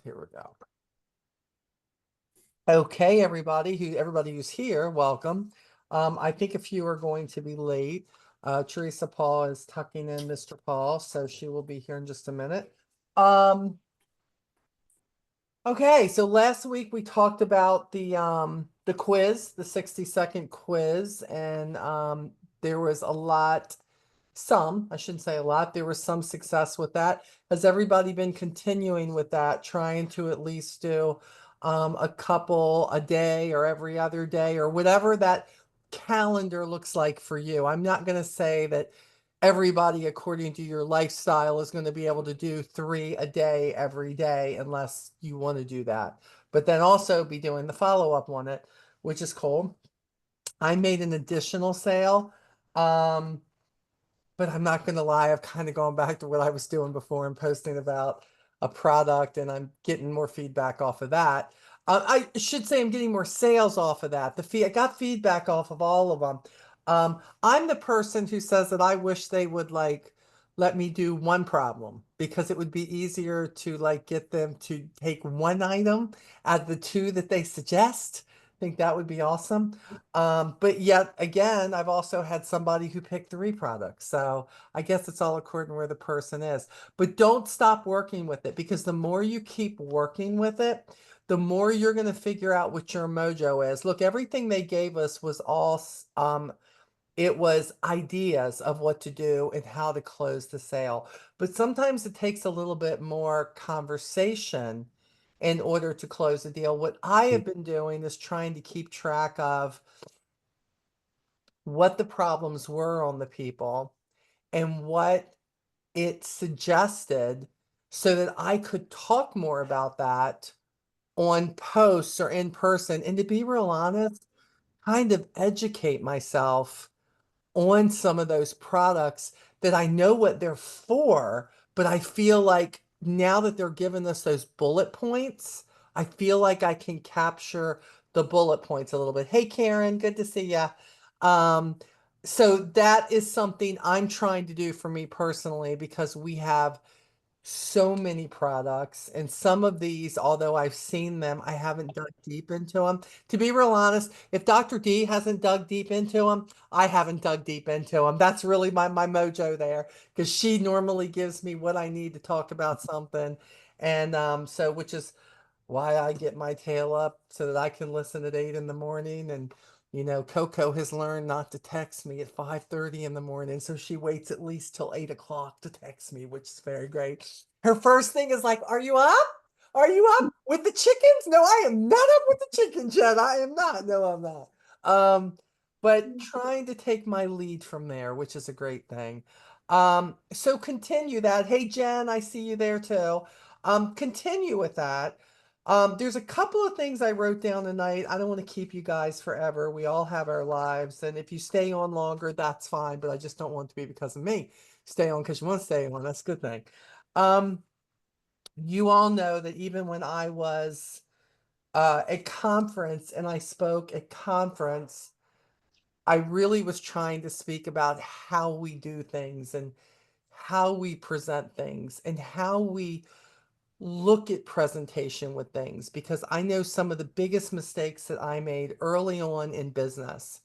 Here we go. Okay, everybody who's here, welcome. I think a few are going to be late. Teresa Paul is tucking in Mr. Paul, so she will be here in just a minute. Um, okay, so last week we talked about the quiz, the 60-second quiz, and there was I shouldn't say a lot, there was some success with that. Has everybody been continuing with that, trying to at least do a couple a day or every other day or whatever that calendar looks like for you? I'm not going to say that everybody, according to your lifestyle, is going to be able to do 3 a day every day unless you want to do that. But then also be doing the follow-up on it, which is cool. I made an additional sale. Um, but I'm not going to lie, I've kind of gone back to what I was doing before and posting about a product, and I'm getting more feedback off of that. I should say I'm getting more sales off of that. I got feedback off of all of them. I'm the person who says that I wish they would like let me do one problem because it would be easier to like get them to take one item out of the two that they suggest. I think that would be awesome. But yet again, I've also had somebody who picked 3 products. So I guess it's all according to where the person is. But don't stop working with it because the more you keep working with it, the more you're going to figure out what your mojo is. Look, everything they gave us was all it was ideas of what to do and how to close the sale. But sometimes it takes a little bit more conversation in order to close the deal. What I have been doing is trying to keep track of what the problems were on the people and what it suggested so that I could talk more about that on posts or in person. And to be real honest, kind of educate myself on some of those products that I know what they're for, but I feel like now that they're giving us those bullet points, I feel like I can capture the bullet points a little bit. Hey, Karen, good to see you. Um, so that is something I'm trying to do for me personally because we have so many products, and some of these, although I've seen them, I haven't dug deep into them. To be real honest, if Dr. D hasn't dug deep into them, I haven't dug deep into them. That's really my mojo there because she normally gives me what I need to talk about something. And so which is why I get my tail up so that I can listen at 8 in the morning. And, Coco has learned not to text me at 5:30 in the morning. So she waits at least till 8 o'clock to text me, which is very great. Her first thing is like, "Are you up? Are you up with the chickens?" No, I am not up with the chickens yet. I am not. No, I'm not. But trying to take my lead from there, which is a great thing. So continue that. Hey, Jen, I see you there too. Continue with that. There's a couple of things I wrote down tonight. I don't want to keep you guys forever. We all have our lives, and if you stay on longer, that's fine, but I just don't want it to be because of me. Stay on because you want to stay on. That's a good thing. Um, you all know that even when I was at conference and I spoke at conference, I really was trying to speak about how we do things and how we present things and how we look at presentation with things, because I know some of the biggest mistakes that I made early on in business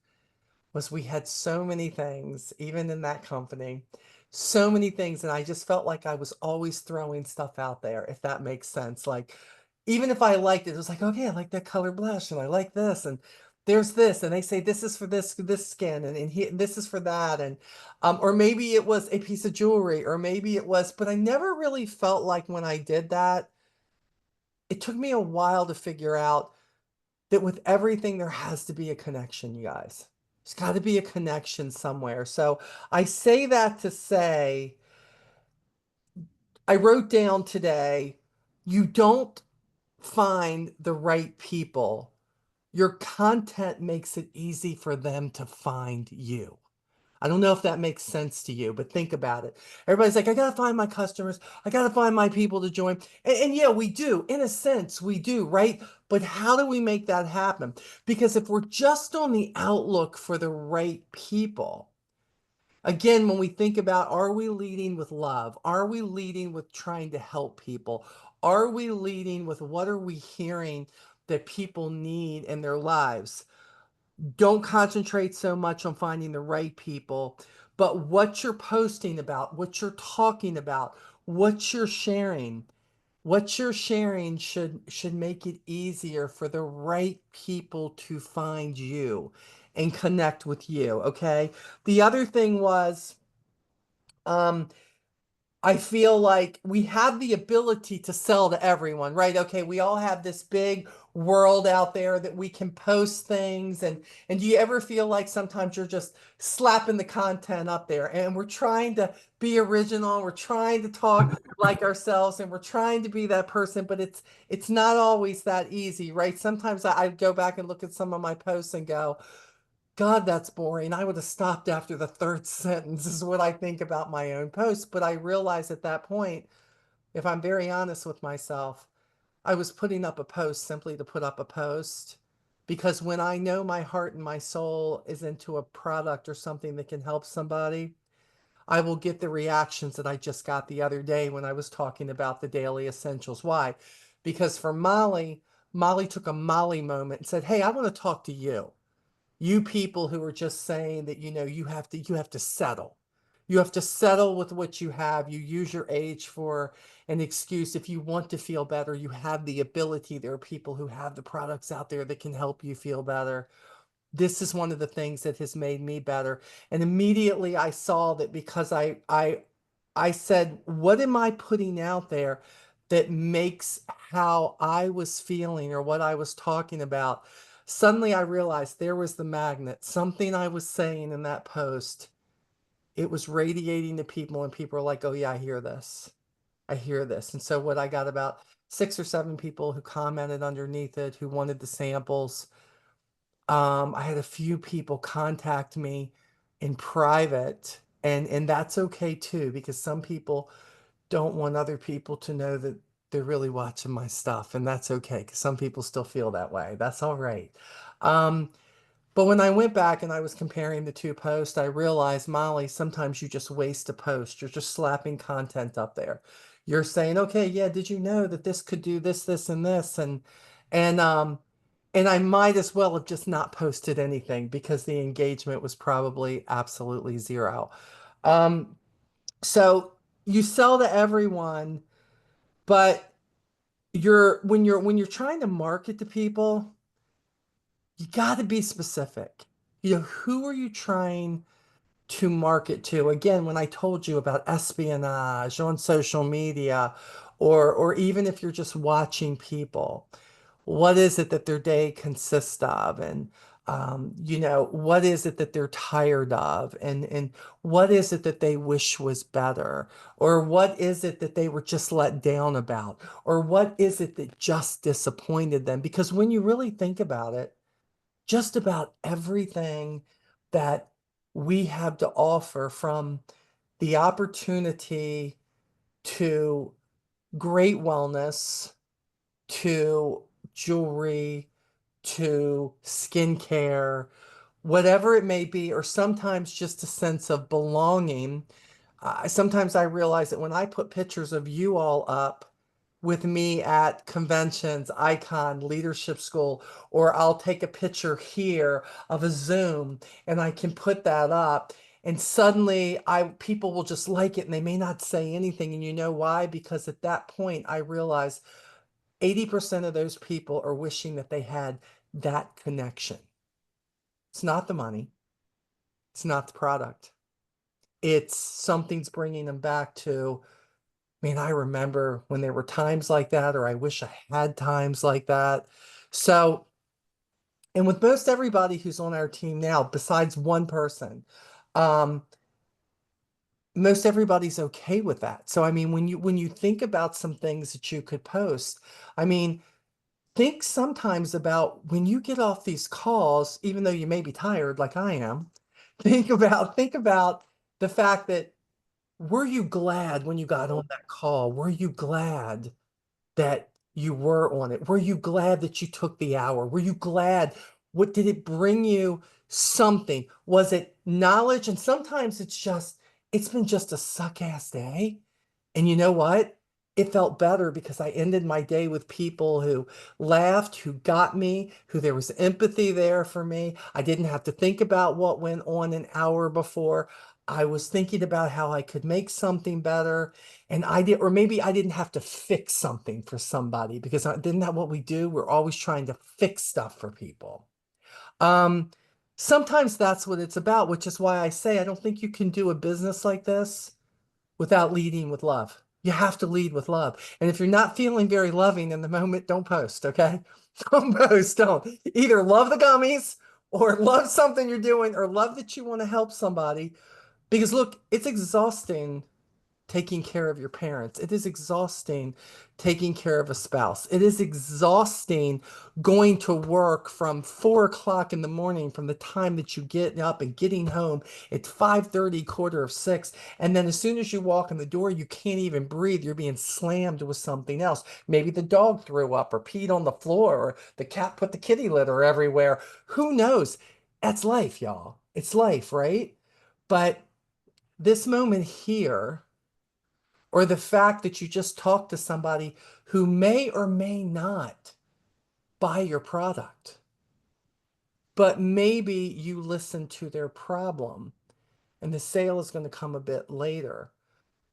was we had so many things, even in that company, so many things. And I just felt like I was always throwing stuff out there, if that makes sense. Like, even if I liked it, it was like, okay, I like that color blush and I like this. And there's this, and they say this is for this skin, and this is for that, and or maybe it was a piece of jewelry, or maybe it was, but I never really felt like when I did that, it took me a while to figure out that with everything, there has to be a connection, you guys. There's got to be a connection somewhere. So I say that to say, I wrote down today, you don't find the right people. Your content makes it easy for them to find you. I don't know if that makes sense to you, but think about it. Everybody's like, I gotta find my customers. I gotta find my people to join. And yeah, we do. In a sense, we do, right? But how do we make that happen? Because if we're just on the outlook for the right people, again, when we think about, are we leading with love? Are we leading with trying to help people? Are we leading with what are we hearing that people need in their lives? Don't concentrate so much on finding the right people, but what you're posting about, what you're talking about, what you're sharing. What you're sharing should make it easier for the right people to find you and connect with you, okay? The other thing was um I feel like we have the ability to sell to everyone, right? Okay, we all have this big world out there that we can post things and do you ever feel like sometimes you're just slapping the content up there and we're trying to be original, we're trying to talk like ourselves and we're trying to be that person, but it's not always that easy, right? Sometimes I go back and look at some of my posts and go, God, that's boring. I would have stopped after the third sentence, is what I think about my own post. But I realized at that point, if I'm very honest with myself, I was putting up a post simply to put up a post. Because when I know my heart and my soul is into a product or something that can help somebody, I will get the reactions that I just got the other day when I was talking about the daily essentials. Why? Because for Molly, Molly took a Molly moment and said, Hey, I want to talk to you. You people who are just saying that, you have to settle. You have to settle with what you have. You use your age for an excuse. If you want to feel better, you have the ability. There are people who have the products out there that can help you feel better. This is one of the things that has made me better. And immediately I saw that because I said, what am I putting out there that makes how I was feeling or what I was talking about? Suddenly I realized there was the magnet. Something I was saying in that post, it was radiating to people, and people are like, oh yeah, I hear this. I hear this. And so what I got about 6 or 7 people who commented underneath it, who wanted the samples. I had a few people contact me in private, and that's okay too, because some people don't want other people to know that they're really watching my stuff, and that's okay, because some people still feel that way. That's all right. Um, but when I went back and I was comparing the two posts, I realized, Molly, sometimes you just waste a post. You're just slapping content up there. You're saying, okay, yeah, did you know that this could do this, this, and this? And and I might as well have just not posted anything because the engagement was probably absolutely zero. Um, so you sell to everyone, but when you're trying to market to people, you got to be specific. Who are you trying to market to? Again, when I told you about espionage on social media, or even if you're just watching people, what is it that their day consists of? And what is it that they're tired of? And what is it that they wish was better? Or what is it that they were just let down about? Or what is it that just disappointed them? Because when you really think about it, just about everything that we have to offer, from the opportunity to great wellness, to jewelry, to skincare, whatever it may be, or sometimes just a sense of belonging. Sometimes I realize that when I put pictures of you all up with me at conventions, Icon, Leadership School, or I'll take a picture here of a Zoom and I can put that up. And suddenly people will just like it and they may not say anything. And you know why? Because at that point I realize 80% of those people are wishing that they had that connection. It's not the money. It's not the product. It's something's bringing them back to, man, I remember when there were times like that, or I wish I had times like that. So, and with most everybody who's on our team now, besides one person, um, most everybody's okay with that. So, I mean, when you think about some things that you could post, I mean, think sometimes about when you get off these calls, even though you may be tired like I am, think about the fact that, were you glad when you got on that call? Were you glad that you were on it? Were you glad that you took the hour? Were you glad? What did it bring you? Something. Was it knowledge? And sometimes it's been just a suck ass day. And you know what? it felt better because I ended my day with people who laughed, who got me, who there was empathy there for me. I didn't have to think about what went on an hour before. I was thinking about how I could make something better. And I did, or maybe I didn't have to fix something for somebody because isn't that what we do? We're always trying to fix stuff for people. Um, Sometimes that's what it's about, which is why I say I don't think you can do a business like this without leading with love. You have to lead with love. And if you're not feeling very loving in the moment, don't post, okay? Don't post, don't. Either love the gummies or love something you're doing or love that you want to help somebody. Because look, it's exhausting taking care of your parents. It is exhausting taking care of a spouse. It is exhausting going to work from 4 o'clock in the morning from the time that you get up and getting home at 5:30, quarter of 6. And then as soon as you walk in the door, you can't even breathe. You're being slammed with something else. Maybe the dog threw up or peed on the floor or the cat put the kitty litter everywhere. Who knows? That's life, y'all. It's life, right? But this moment here, or the fact that you just talked to somebody who may or may not buy your product, but maybe you listen to their problem and the sale is going to come a bit later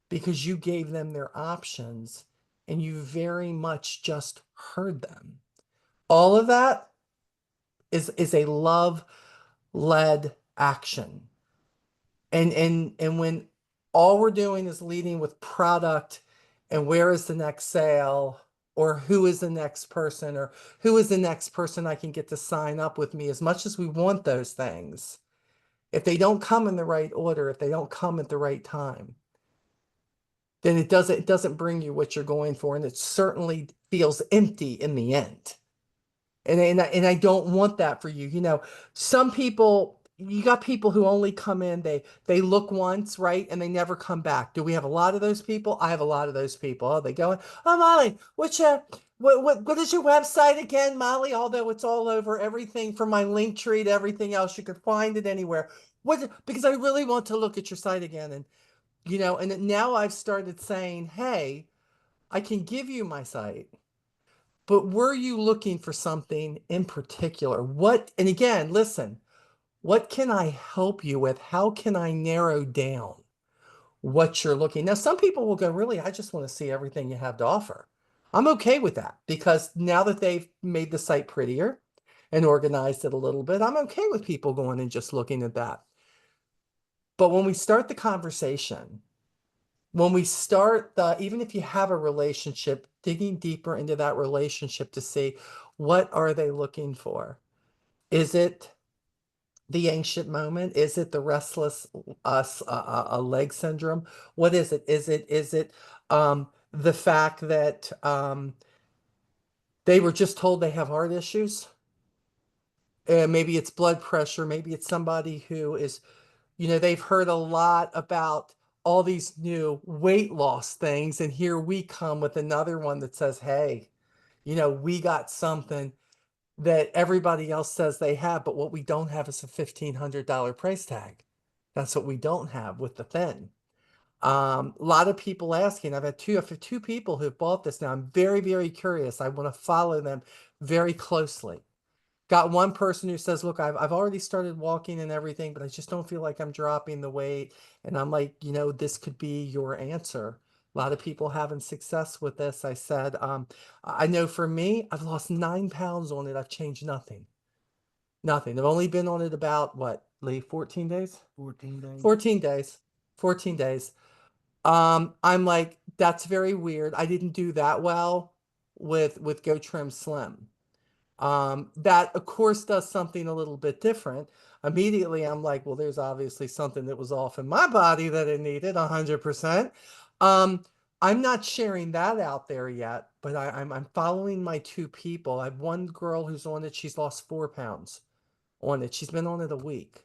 because you gave them their options and you very much just heard them. All of that is a love-led action. And when all we're doing is leading with product and where is the next sale or who is the next person or who is the next person I can get to sign up with me, as much as we want those things, if they don't come in the right order, if they don't come at the right time, then it doesn't bring you what you're going for, and it certainly feels empty in the end. And I don't want that for you. You know, some people, you got people who only come in, they look once, right? And they never come back. Do we have a lot of those people? I have a lot of those people. Oh, they go in, oh, Molly, what is your website again, Molly? Although it's all over everything from my link tree to everything else, you could find it anywhere. Because I really want to look at your site again. And, you know, and now I've started saying, hey, I can give you my site. But were you looking for something in particular? What, and again, listen, what can I help you with? How can I narrow down what you're looking? Now, some people will go, really, I just want to see everything you have to offer. I'm okay with that because now that they've made the site prettier and organized it a little bit, I'm okay with people going and just looking at that. But when we start the conversation, when we start even if you have a relationship, digging deeper into that relationship to see what are they looking for? Is it the ancient moment? Is it the restless leg syndrome? What is it? Is it the fact that they were just told they have heart issues? Maybe it's blood pressure. Maybe it's somebody who is, you know, they've heard a lot about all these new weight loss things, and here we come with another one that says, hey, you know, we got something that everybody else says they have, but what we don't have is a $1,500 price tag. That's what we don't have with the thin. A lot of people asking, I've had two people who've bought this now. I'm very, very curious. I want to follow them very closely. Got one person who says, look, I've already started walking and everything, but I just don't feel like I'm dropping the weight. And I'm like, you know, this could be your answer. A lot of people having success with this. I said, I know for me, I've lost 9 pounds on it. I've changed nothing. Nothing. I've only been on it about what, Lee, 14 days? 14 days. 14 days. 14 days. I'm like, that's very weird. I didn't do that well with Go Trim Slim. That of course does something a little bit different. Immediately I'm like, well, there's obviously something that was off in my body that it needed 100%. Um, I'm not sharing that out there yet, but I'm following my two people. I have one girl who's on it. She's lost 4 pounds on it. She's been on it a week.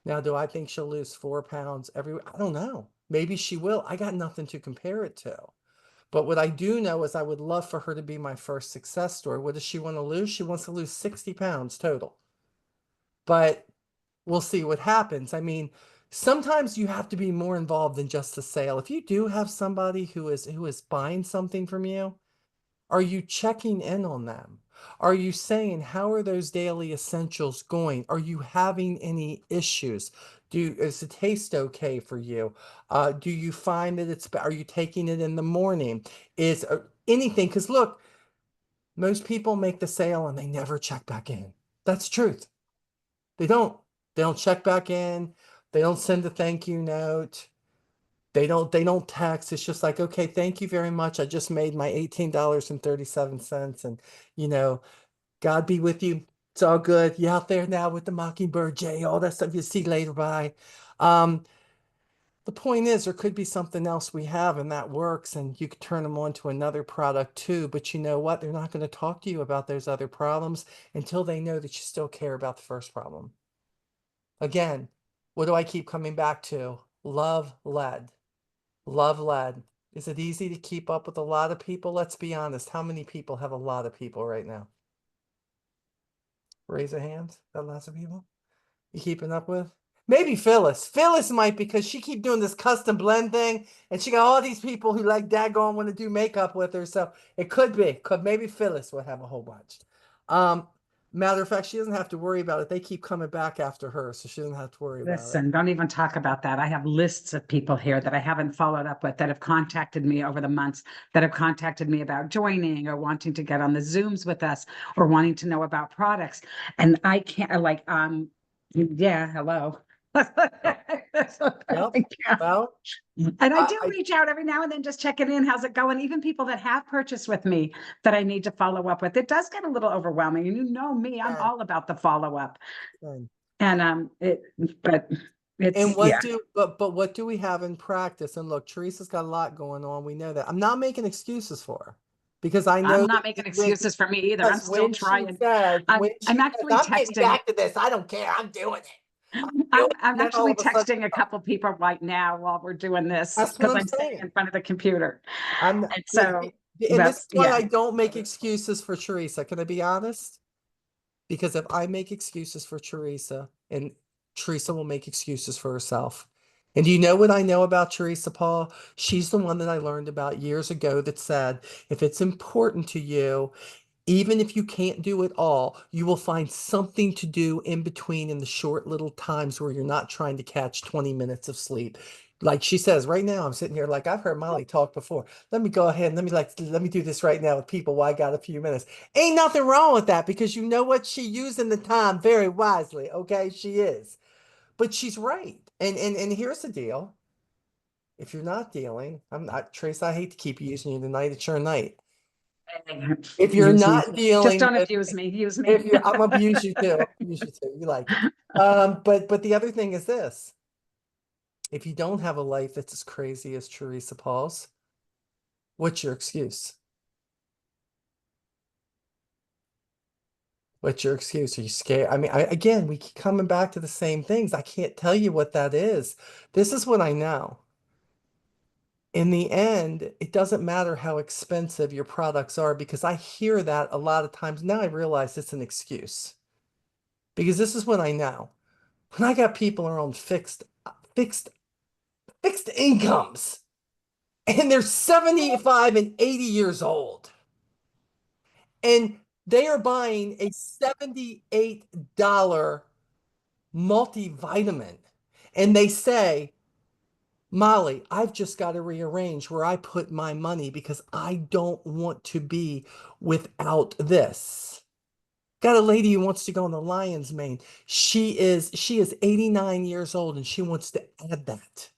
Now, do I think she'll lose 4 pounds every week? I don't know. Maybe she will. I got nothing to compare it to. But what I do know is I would love for her to be my first success story. What does she want to lose? She wants to lose 60 pounds total. But we'll see what happens. I mean, sometimes you have to be more involved than just the sale. If you do have somebody who is buying something from you, are you checking in on them? Are you saying, how are those daily essentials going? Are you having any issues? Is the taste okay for you? Do you find that are you taking it in the morning? Is anything, because look, most people make the sale and they never check back in. That's truth. They don't. They don't check back in. They don't send a thank you note. They don't text. It's just like, okay, thank you very much. I just made my $18.37 and you know, God be with you. It's all good. You out there now with the Mockingbird Jay, all that stuff. You see later. Bye. Um, the point is there could be something else we have and that works and you could turn them on to another product too. But you know what? They're not going to talk to you about those other problems until they know that you still care about the first problem. Again, what do I keep coming back to? Love led. Love led. Is it easy to keep up with a lot of people? Let's be honest. How many people have a lot of people right now? Raise a hand. Got lots of people? You keeping up with? Maybe Phyllis. Phyllis might because she keep doing this custom blend thing and she got all these people who like daggone want to do makeup with her. So it could be. Could maybe Phyllis will have a whole bunch. Um, Matter of fact, she doesn't have to worry about it. They keep coming back after her, so she doesn't have to worry about it. Listen, don't even talk about that. I have lists of people here that I haven't followed up with that have contacted me over the months, that have contacted me about joining or wanting to get on the Zooms with us or wanting to know about products. And I can't yeah, hello. Yep. Well, And I do I reach out every now and then, just checking in. How's it going? Even people that have purchased with me that I need to follow up with. It does get a little overwhelming. And you know me, I'm can. all about the follow up. Can. And but And it's what yeah. do but what do we have in practice? And look, Teresa's got a lot going on. We know that. I'm not making excuses for her because I know I'm that not making when excuses for me either. I'm because still when she trying. says when I'm she says actually I'm getting texting. back to this, I don't care. I'm doing it. I'm doing it. I'm And then all actually of a sudden, texting a couple people right now while we're doing this that's what because I'm I'm sitting saying. in front of the computer. I'm And so and this is that's why yeah. I don't make excuses for Teresa. Can I be honest? Because if I make excuses for Teresa, and Teresa will make excuses for herself. And do you know what I know about Teresa, Paul? She's the one that I learned about years ago that said, if it's important to you, even if you can't do it all, you will find something to do in between in the short little times where you're not trying to catch 20 minutes of sleep. Like she says, right now, I'm sitting here like I've heard Molly talk before. Let me go ahead and let me do this right now with people while I got a few minutes. Ain't nothing wrong with that because you know what? She using the time very wisely. Okay, she is. But she's right. And here's the deal. If you're not dealing, I'm not Trace, I hate to keep using you tonight. It's your night. If you're Use me. not Just dealing don't with abuse me. Use if me. you're I'm gonna abuse you too. I'll abuse you too. You like it. But the other thing is this. If you don't have a life that's as crazy as Teresa Paul's, what's your excuse? What's your excuse? Are you scared? I mean, again, we keep coming back to the same things. I can't tell you what that is. This is what I know. In the end, it doesn't matter how expensive your products are because I hear that a lot of times. Now I realize it's an excuse because this is what I know. When I got people who are on fixed, fixed incomes and they're 75 and 80 years old and they are buying a $78 multivitamin and they say, Molly, I've just got to rearrange where I put my money because I don't want to be without this. Got a lady who wants to go on the lion's mane. She is 89 years old and she wants to add that.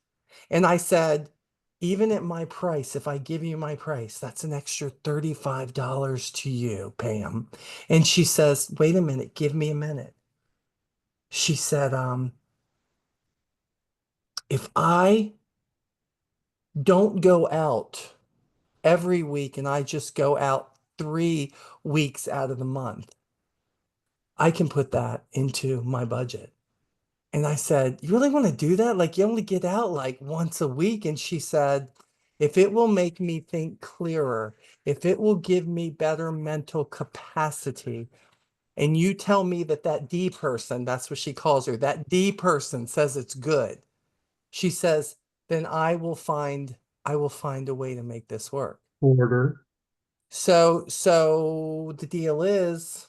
And I said, even at my price, if I give you my price, that's an extra $35 to you, Pam. And she says, wait a minute, give me a minute. She said, if I don't go out every week and I just go out 3 weeks out of the month, I can put that into my budget. And I said, you really want to do that? Like you only get out like once a week. And she said, if it will make me think clearer, if it will give me better mental capacity, and you tell me that that D person, that's what she calls her, that D person says it's good. She says, then I will find a way to make this work. Order. So the deal is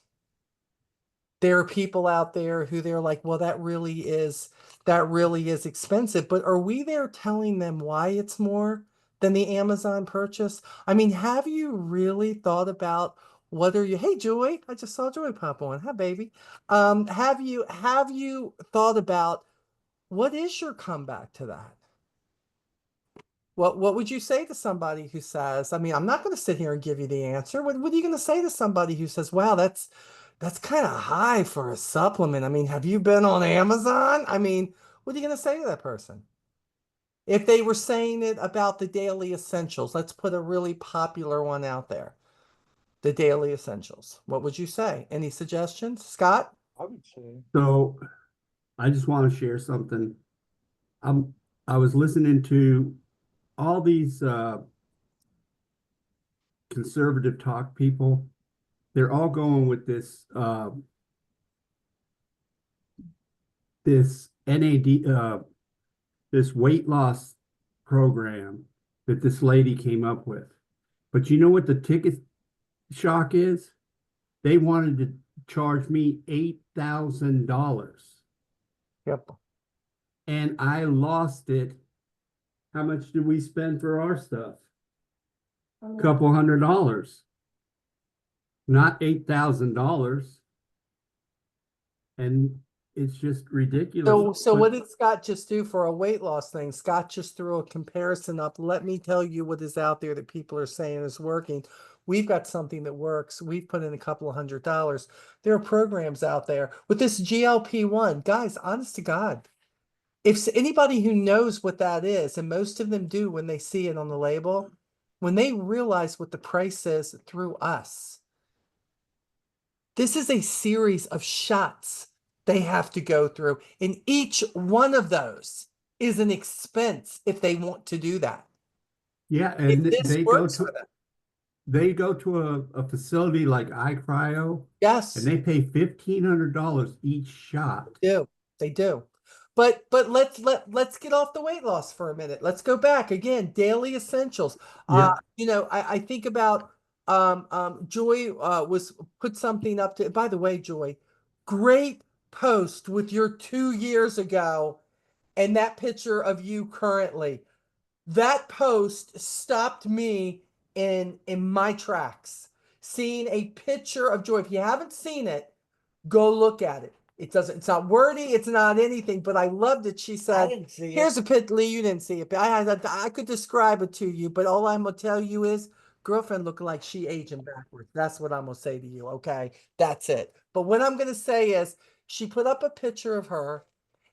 there are people out there who they're like, well, that really is expensive. But are we there telling them why it's more than the Amazon purchase? I mean, have you really thought about what are you, hey Joy, I just saw Joy pop on. Hi, baby. Have you thought about what is your comeback to that? What would you say to somebody who says, I mean, I'm not going to sit here and give you the answer. What are you going to say to somebody who says, wow, that's kind of high for a supplement. I mean, have you been on Amazon? I mean, what are you going to say to that person? If they were saying it about the daily essentials, let's put a really popular one out there. The daily essentials. What would you say? Any suggestions? Scott? So I just want to share something. I'm I was listening to all these conservative talk people. They're all going with this NAD this weight loss program that this lady came up with. But you know what the ticket shock is? They wanted to charge me $8,000 Yep. and I lost it. How much did we spend for our stuff? A couple $100, not $8,000. And it's just ridiculous. So what did Scott just do for a weight loss thing? Scott just threw a comparison up. Let me tell you what is out there that people are saying is working. We've got something that works. We've put in a couple of $100. There are programs out there with this GLP-1. Guys, honest to God, if anybody who knows what that is, and most of them do when they see it on the label, when they realize what the price is through us, this is a series of shots they have to go through. And each one of those is an expense if they want to do that. Yeah, If and this works for them. they go to a facility like iCryo and Yes, they pay $1,500 each shot. they do. They do. But let's get off the weight loss for a minute. Let's go back again. Daily essentials. Yeah, I think about Joy was put something up to, by the way, Joy, great post with your 2 years ago and that picture of you currently. That post stopped me in my tracks. Seeing a picture of Joy. If you haven't seen it, go look at it. It's not wordy, it's not anything, but I loved it. She said, here's a picture. Lee, you didn't see it, but I could describe it to you, but all I'm gonna tell you is girlfriend looking like she aging backwards. That's what I'm gonna say to you. Okay. That's it. But what I'm gonna say is she put up a picture of her,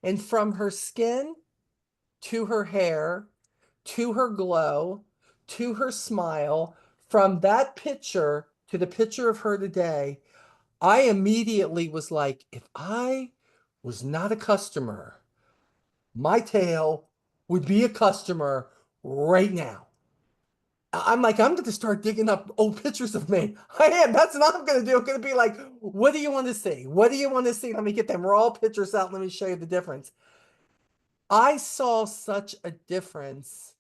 and from her skin to her hair, to her glow, to her smile, from that picture to the picture of her today, I immediately was like, if I was not a customer, my tail would be a customer right now. I'm like, I'm going to start digging up old pictures of me. I am. That's what I'm going to do. I'm going to be like, what do you want to see? What do you want to see? Let me get them raw pictures out. Let me show you the difference. I saw such a difference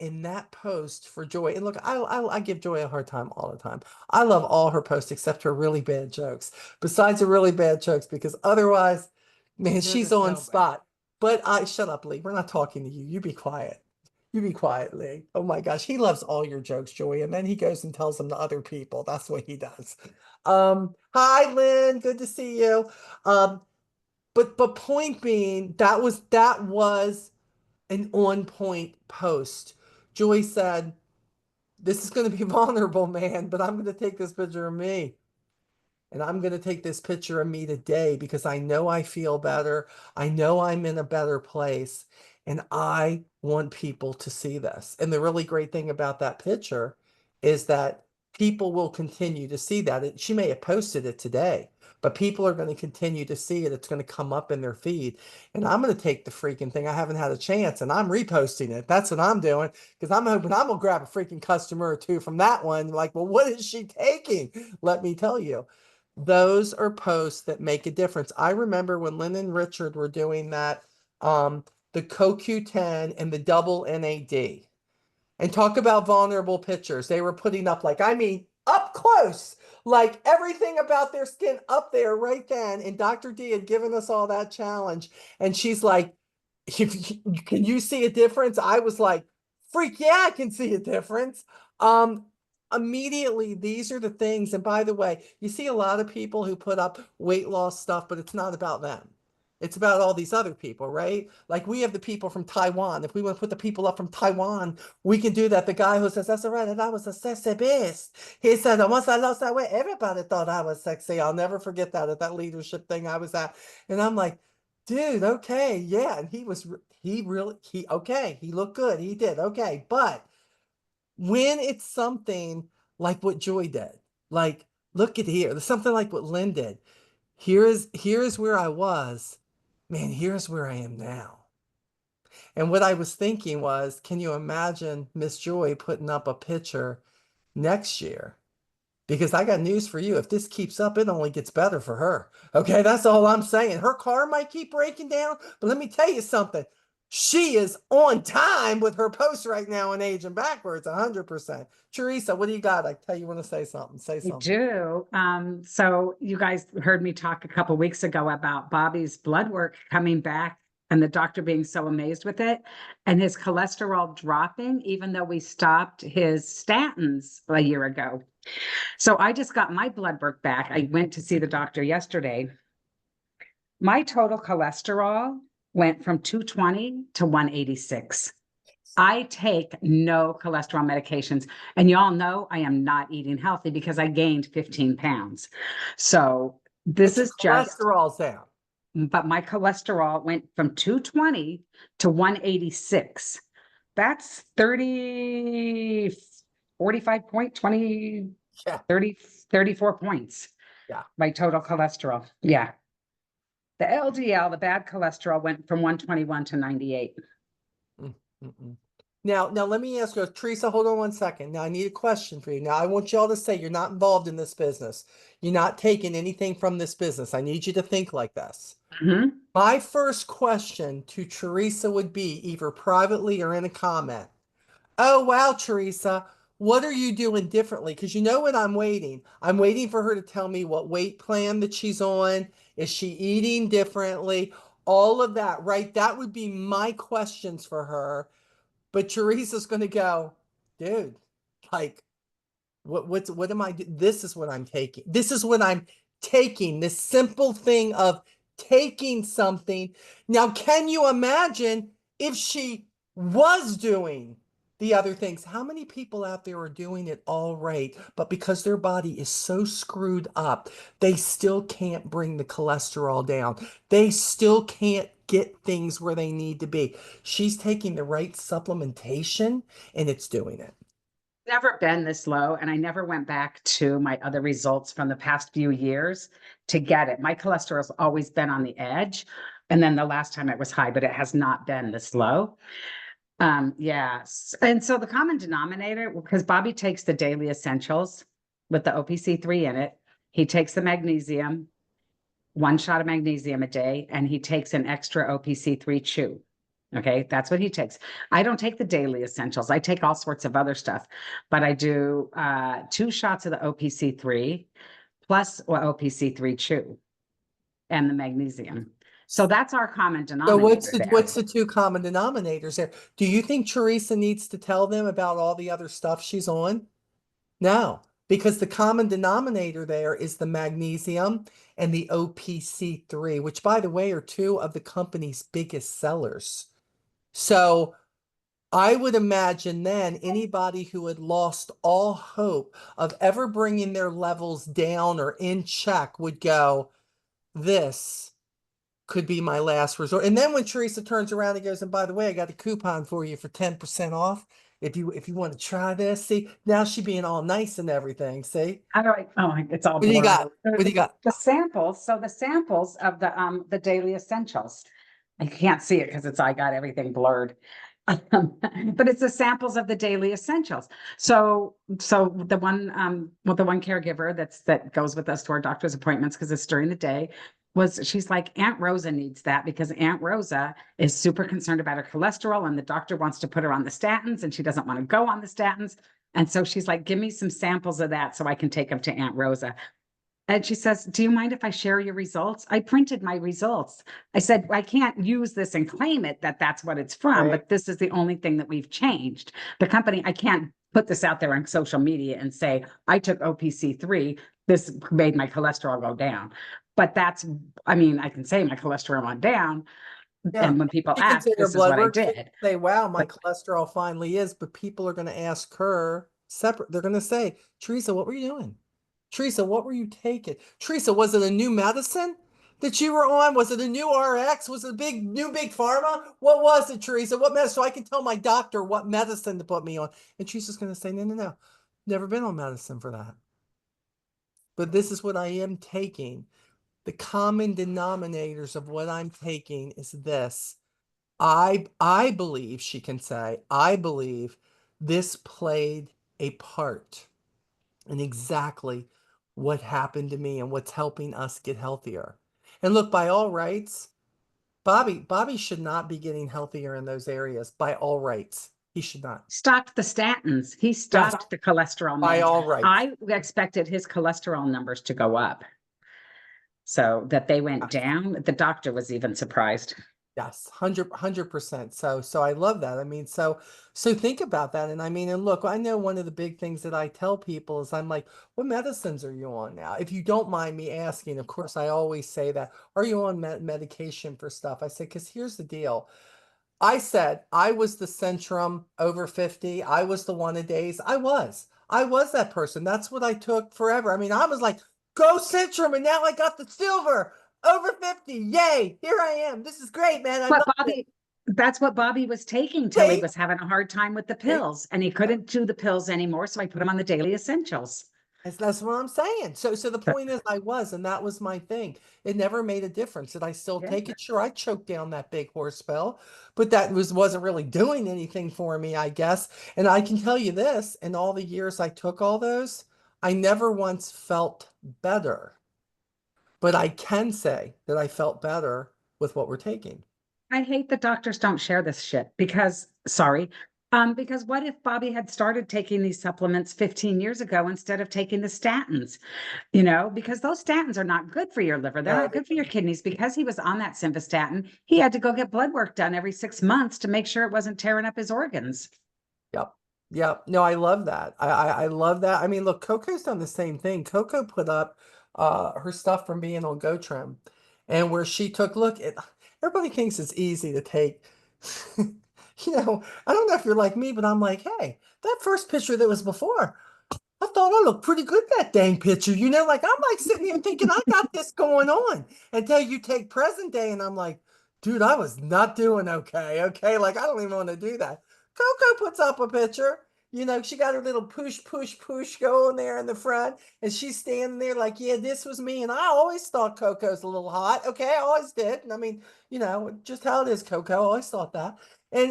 in that post for Joy. And look, I give Joy a hard time all the time. I love all her posts except her really bad jokes. Besides her really bad jokes, because otherwise, man, she's on spot. But I shut up, Lee. We're not talking to you. You be quiet. You be quiet, Lee. Oh my gosh, he loves all your jokes, Joy, and then he goes and tells them to other people. That's what he does. Hi, Lynn. Good to see you. But point being, that was an on point post. Joy said, this is going to be vulnerable, man, but I'm going to take this picture of me. And I'm going to take this picture of me today because I know I feel better. I know I'm in a better place. And I want people to see this. And the really great thing about that picture is that people will continue to see that. She may have posted it today, but people are going to continue to see it. It's going to come up in their feed. And I'm going to take the freaking thing. I haven't had a chance and I'm reposting it. That's what I'm doing because I'm hoping I'm going to grab a freaking customer or two from that one. Like, well, what is she taking? Let me tell you. Those are posts that make a difference. I remember when Lynn and Richard were doing that the CoQ10, and the double NAD. And talk about vulnerable pictures. They were putting up, like, I mean, up close, like everything about their skin up there right then. And Dr. D had given us all that challenge. And she's like, can you see a difference? I was like, freak yeah, I can see a difference. Immediately, these are the things. And by the way, you see a lot of people who put up weight loss stuff, but it's not about them. It's about all these other people, right? Like we have the people from Taiwan. If we want to put the people up from Taiwan, we can do that. The guy who says, that's all right, and I was a sexy beast. He said, and once I lost that weight, everybody thought I was sexy. I'll never forget that at that leadership thing I was at. And I'm like, dude, okay, yeah. And he looked good. He did, okay. But when it's something like what Joy did, like, look at here, something like what Lynn did. Here's where I was. Man, here's where I am now. And what I was thinking was, can you imagine Miss Joy putting up a picture next year? Because I got news for you. If this keeps up, it only gets better for her. Okay, that's all I'm saying. Her car might keep breaking down, but let me tell you something. She is on time with her posts right now and aging backwards 100%. Teresa, what do you got? I tell you want to say something. Say I something. do. So you guys heard me talk a couple weeks ago about Bobby's blood work coming back and the doctor being so amazed with it and his cholesterol dropping, even though we stopped his statins a year ago. So I just got my blood work back. I went to see the doctor yesterday. My total cholesterol went from 220 to 186. I take no cholesterol medications. And y'all know I am not eating healthy because I gained 15 pounds. So this is just cholesterol's down. But my cholesterol went from 220 to 186. That's 30, 45 point, 20, Yeah. 30, 34 points. Yeah. My total cholesterol. Yeah. The LDL, the bad cholesterol, went from 121 to 98. Now let me ask you, Teresa, hold on one second. Now I need a question for you. Now I want y'all to say you're not involved in this business. You're not taking anything from this business. I need you to think like this. Mm-hmm. My first question to Teresa would be, either privately or in a comment. Oh, wow, Teresa, what are you doing differently? Because you know what I'm waiting. I'm waiting for her to tell me what weight plan that she's on. Is she eating differently? All of that, right? That would be my questions for her. But Teresa's going to go, dude, like, what am I this is what I'm taking. This is what I'm taking. This simple thing of taking something. Now, can you imagine if she was doing the other things? How many people out there are doing it all right, but because their body is so screwed up, they still can't bring the cholesterol down. They still can't get things where they need to be. She's taking the right supplementation and it's doing it. Never been this low, and I never went back to my other results from the past few years to get it. My cholesterol's always been on the edge, and then the last time it was high, but it has not been this low. Yes. And so the common denominator, because Bobby takes the daily essentials with the OPC3 in it, he takes the magnesium, 1 shot of magnesium a day, and he takes an extra OPC3 chew. Okay, that's what he takes. I don't take the daily essentials. I take all sorts of other stuff, but I do 2 shots of the OPC3 plus OPC3 chew and the magnesium. So that's our common denominator. So what's the 2 common denominators there? Do you think Teresa needs to tell them about all the other stuff she's on? No, because the common denominator there is the magnesium and the OPC3, which, by the way, are 2 of the company's biggest sellers. So I would imagine then anybody who had lost all hope of ever bringing their levels down or in check would go, this could be my last resort. And then when Teresa turns around and goes, and by the way, I got a coupon for you for 10% off. If you want to try this, see, now she being all nice and everything. See? How do I, oh, it's all What do you got? blurred. What do you got? The samples. So the samples of the daily essentials. I can't see it because I got everything blurred. But it's the samples of the daily essentials. So the one caregiver that goes with us to our doctor's appointments, because it's during the day, was she's like, Aunt Rosa needs that because Aunt Rosa is super concerned about her cholesterol and the doctor wants to put her on the statins and she doesn't want to go on the statins. And so she's like, give me some samples of that so I can take them to Aunt Rosa. And she says, do you mind if I share your results? I printed my results. I said, I can't use this and claim it that that's what it's from, Right. but this is the only thing that we've changed. The company, I can't put this out there on social media and say, I took OPC3, this made my cholesterol go down. But that's, I mean, I can say my cholesterol went down. Yeah. And when people She can ask, take her this is blood what I work. She can did. say, wow, my But cholesterol finally is, but people are going to ask her separate. They're going to say, Teresa, what were you doing? Teresa, what were you taking? Teresa, was it a new medicine that you were on? Was it a new RX? Was it a big pharma? What was it, Teresa? What medicine? So I can tell my doctor what medicine to put me on. And Teresa's going to say, no, no, no. Never been on medicine for that. But this is what I am taking. The common denominators of what I'm taking is this. I believe, she can say, I believe this played a part in exactly what happened to me and what's helping us get healthier. And look, by all rights, Bobby should not be getting healthier in those areas. By all rights, he should not. stopped the statins. He Yes, stopped the cholesterol by meds. all rights. I expected his cholesterol numbers to go up. So that they went down, the doctor was even surprised. Yes, 100%. So I love that. I mean, so think about that. And I mean, and look, I know one of the big things that I tell people is I'm like, what medicines are you on now? If you don't mind me asking, of course, I always say that. Are you on medication for stuff? I said, because here's the deal. I said I was the Centrum over 50. I was the one a days. I was that person. That's what I took forever. I mean, I was like, go Centrum, and now I got the silver over 50. Yay! Here I am. This is great, man. I But love it. Bobby, that's what Bobby was taking till he See? was having a hard time with the See? pills and he couldn't do the pills anymore. So I put him on the daily essentials. That's what I'm saying. So the But point is I was, and that was my thing. It never made a difference. Did I still yeah, take it? Sure, I choked down that big horse spell, but that wasn't really doing anything for me, I guess. And I can tell you this, in all the years I took all those, I never once felt better. But I can say that I felt better with what we're taking. I hate that doctors don't share this shit because what if Bobby had started taking these supplements 15 years ago instead of taking the statins? Because those statins are not good for your liver. They're No, not good for your kidneys. Because he was on that simvastatin, he had to go get blood work done every 6 months to make sure it wasn't tearing up his organs. Yep. Yep. No, I love that. I love that. I mean, look, Coco's done the same thing. Coco put up her stuff from being on Go Trim, and where she took, look, everybody thinks it's easy to take. I don't know if you're like me, but I'm like, hey, that first picture that was before, I thought I looked pretty good that dang picture. Like I'm like sitting here thinking I got this going on until you take present day, and I'm like, dude, I was not doing okay. Okay, like I don't even want to do that. Coco puts up a picture. She got her little push going there in the front, and she's standing there like, yeah, this was me. And I always thought Coco's a little hot. Okay, I always did. And I mean, just how it is, Coco. I always thought that. And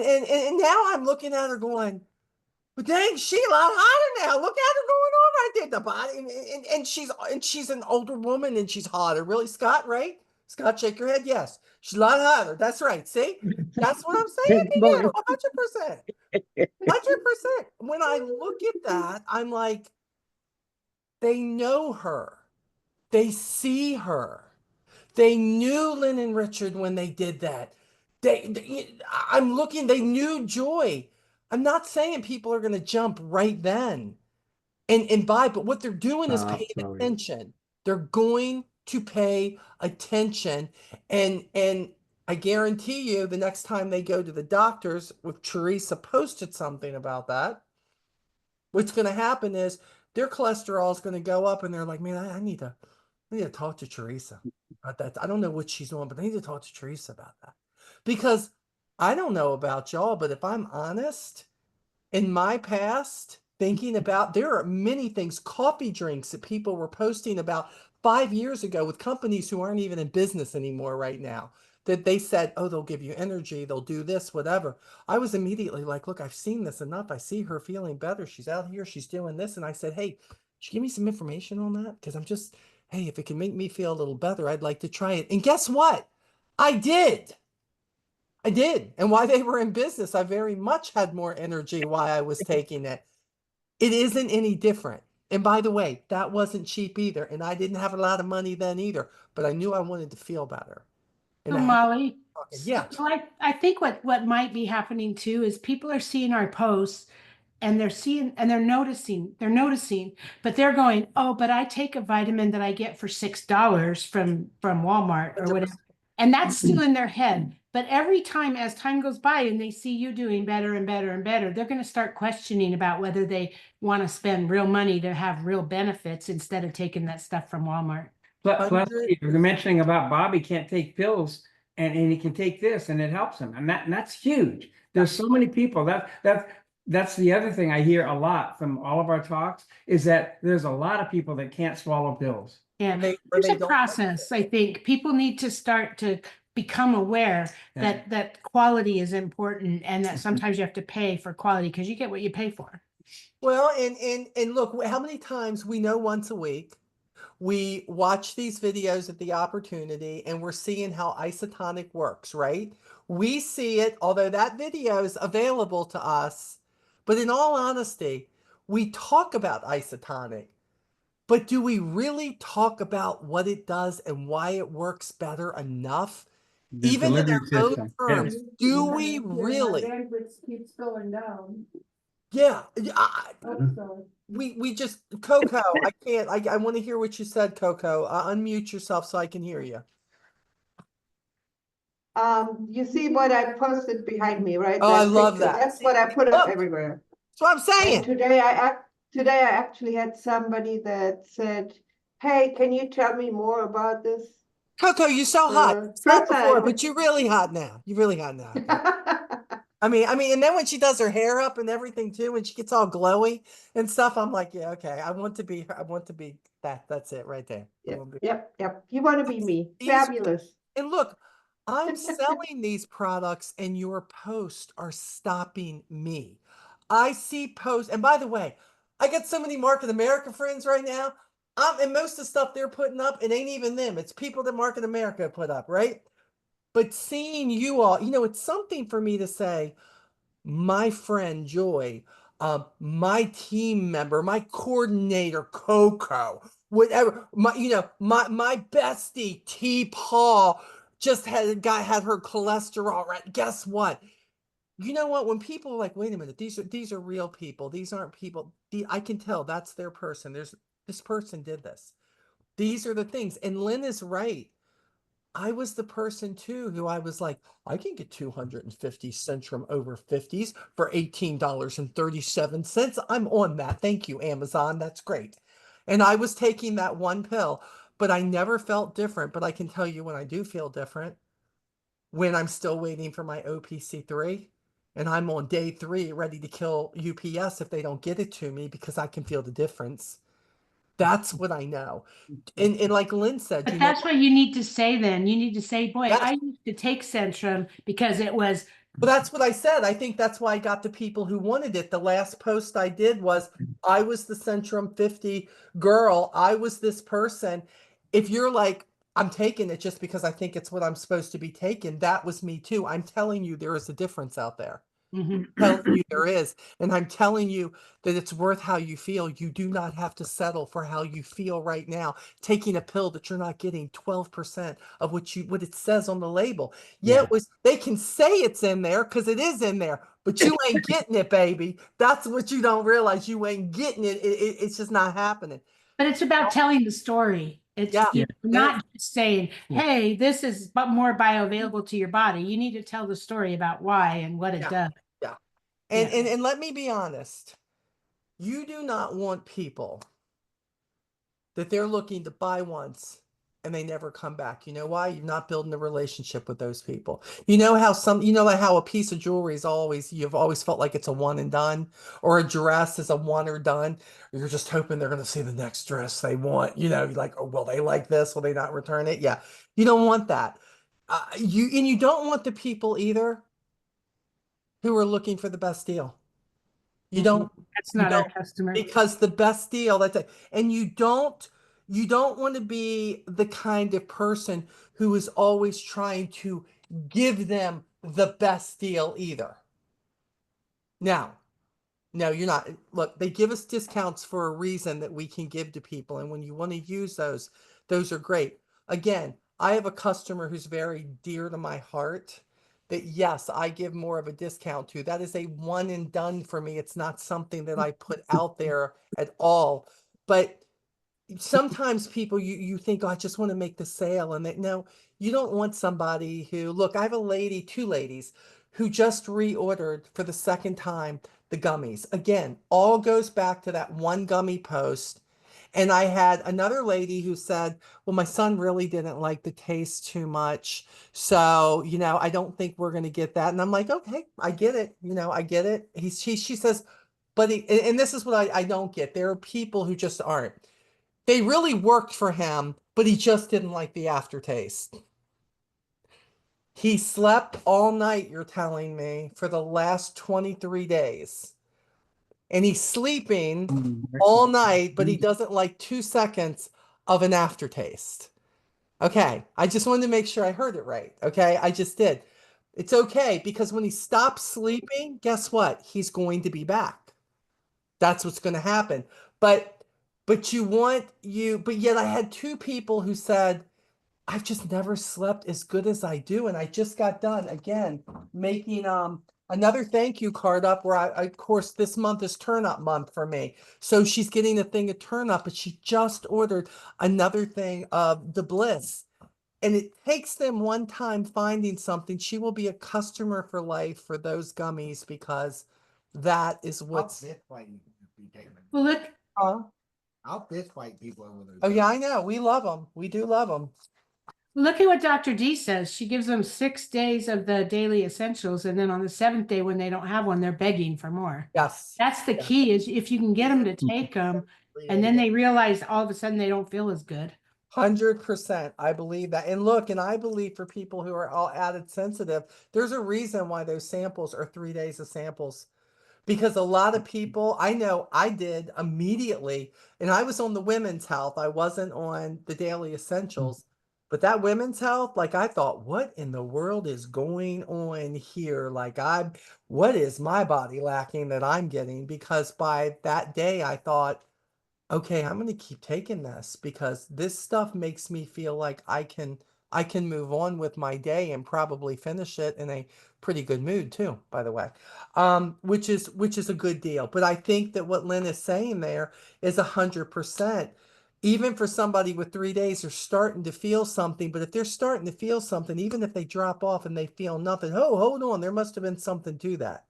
now I'm looking at her going, but dang, she a lot hotter now. Look at her going on right there. The body, and she's an older woman, and she's hotter. Really, Scott? Right? Scott, shake your head. Yes, she's a lot hotter. That's right. See, that's what I'm saying to you. 100%, 100%. When I look at that, I'm like, they know her. They see her. They knew Lynn and Richard when they did that. I'm looking, they knew Joy. I'm not saying people are going to jump right then and buy, but what they're doing is paying Absolutely. attention. They're going to pay attention. And I guarantee you the next time they go to the doctors, with Teresa posted something about that, what's going to happen is their cholesterol is going to go up, and they're like, man, I need to talk to Teresa about that. I don't know what she's on, but I need to talk to Teresa about that. Because I don't know about y'all, but if I'm honest, in my past, thinking about, there are many things, coffee drinks that people were posting about 5 years ago with companies who aren't even in business anymore right now, that they said, oh, they'll give you energy, they'll do this, whatever. I was immediately like, look, I've seen this enough. I see her feeling better. She's out here, she's doing this. And I said, hey, should you give me some information on that? Because hey, if it can make me feel a little better, I'd like to try it. And guess what? I did. I did. And while they were in business, I very much had more energy while I was taking it. It isn't any different. And by the way, that wasn't cheap either. And I didn't have a lot of money then either, but I knew I wanted to feel better. And So I had Molly, yeah. so I think what might be happening too is people are seeing our posts and they're seeing and they're noticing, but they're going, oh, but I take a vitamin that I get for $6 from Walmart or whatever. And that's still in their head. But every time as time goes by and they see you doing better and better and better, they're going to start questioning about whether they want to spend real money to have real benefits instead of taking that stuff from Walmart. Plus, 100 you're mentioning about Bobby can't take pills and he can take this and it helps him. And that's huge. There's so many people that's the other thing I hear a lot from all of our talks is that there's a lot of people that can't swallow pills. Yeah, Or there's they a don't- process. I think people need to start to become aware that quality is important and that sometimes you have to pay for quality because you get what you pay for. Well, and look, how many times we know once a week we watch these videos at the opportunity and we're seeing how isotonic works, right? We see it, although that video is available to us, but in all honesty, we talk about isotonic, but do we really talk about what it does and why it works better enough? The Even in delivery their own system. terms, Yes. do we really? Keeps going down. Yeah, Also. we just Coco. I can't. I want to hear what you said, Coco. Unmute yourself so I can hear you. You see what I posted behind me, right? Oh, I That love picture. that. That's what I put up Look. everywhere. That's what I'm And saying. today I actually had somebody that said, "Hey, can you tell me more about this?" Coco, you're so hot. It's not first I before, put- but you're really hot now. You're really hot now. I mean, and then when she does her hair up and everything too, when she gets all glowy and stuff, I'm like, yeah, okay. I want to be that. That's it right there. I Yep, wanna be- yep. You want to be me. These- Fabulous. And look, I'm selling these products and your posts are stopping me. I see posts, and by the way, I got so many Market America friends right now. And most of the stuff they're putting up, it ain't even them. It's people that Market America put up, right? But seeing you all, it's something for me to say, my friend Joy, my team member, my coordinator Coco, whatever, my bestie T Paul just had her cholesterol right. Guess what? You know what? When people are like, wait a minute, these are real people. These aren't people. I can tell that's their person. This person did this. These are the things. And Lynn is right. I was the person too who I was like, I can get 250 Centrum over 50s for $18.37. I'm on that. Thank you, Amazon. That's great. And I was taking that one pill, but I never felt different. But I can tell you when I do feel different, when I'm still waiting for my OPC3 and I'm on day 3 ready to kill UPS if they don't get it to me because I can feel the difference. That's what I know. And like Lynn said, But that's what you need to say then. You need to say, boy, Yes. I used to take Centrum because it was well, that's what I said. I think that's why I got the people who wanted it. The last post I did was I was the Centrum 50 girl. I was this person. If you're like, I'm taking it just because I think it's what I'm supposed to be taking, that was me too. I'm telling you, there is a difference out there. Mhm. Telling you there is. And I'm telling you that it's worth how you feel. You do not have to settle for how you feel right now. Taking a pill that you're not getting 12% of what it says on the label. Yeah, they can say it's in there because it is in there, but you ain't getting it, baby. That's what you don't realize. You ain't getting it. It's just not happening. But it's about telling the story. It's Yeah. not just saying, Yeah. hey, this is more bioavailable to your body. You need to tell the story about why and what it Yeah. does. And let me be honest. You do not want people that they're looking to buy once and they never come back. You know why? You're not building a relationship with those people. You know how like how a piece of jewelry is you've always felt like it's a one and done, or a dress is a one or done. You're just hoping they're going to see the next dress they want. You're like, oh, will they like this? Will they not return it? Yeah. You don't want that. You don't want the people either who are looking for the best deal. You don't. That's You not our don't, customer. because the best deal and you don't you don't want to be the kind of person who is always trying to give them the best deal either. Now, no, you're not. Look, they give us discounts for a reason that we can give to people. And when you want to use those are great. Again, I have a customer who's very dear to my heart that, yes, I give more of a discount to. That is a one and done for me. It's not something that I put out there at all. But sometimes people, you think, oh, I just want to make the sale. And no, you don't want somebody who, look, I have a lady, two ladies who just reordered for the second time the gummies. Again, all goes back to that one gummy post. And I had another lady who said, well, my son really didn't like the taste too much. So, I don't think we're going to get that. And I'm like, okay, I get it. I get it. She says, but and this is what I don't get. There are people who just aren't. They really worked for him, but he just didn't like the aftertaste. He slept all night, you're telling me, for the last 23 days. And he's sleeping all night, but he doesn't like 2 seconds of an aftertaste. Okay, I just wanted to make sure I heard it right. Okay, I just did. It's okay, because when he stops sleeping, guess what? He's going to be back. That's what's going to happen. But yet I had two people who said, I've just never slept as good as I do. And I just got done again making another thank you card up where of course, this month is turn up month for me. So she's getting a thing of turn up, but she just ordered another thing of the Bliss. And it takes them one time finding something. She will be a customer for life for those gummies, because that is what's. Well, look, I'll fist fight people over those. Oh yeah, I know. We love them. We do love them. look at what Dr. D says. She gives them 6 days of the daily essentials, and then on the 7th day, when they don't have one, they're begging for more. Yes. That's the key, is if you can get them to take them, and then they realize all of a sudden they don't feel as good. 100%. I believe that. And look, and I believe for people who are all added sensitive, there's a reason why those samples are 3 days of samples. Because a lot of people, I know I did immediately, and I was on the women's health. I wasn't on the daily essentials. But that women's health, like, I thought, what in the world is going on here? Like, what is my body lacking that I'm getting? Because by that day, I thought, okay, I'm going to keep taking this, because this stuff makes me feel like I can move on with my day and probably finish it in a pretty good mood too, by the way. Which is a good deal. But I think that what Lynn is saying there is 100%. Even for somebody with 3 days, they're starting to feel something. But if they're starting to feel something, even if they drop off and they feel nothing, oh, hold on, there must have been something to that.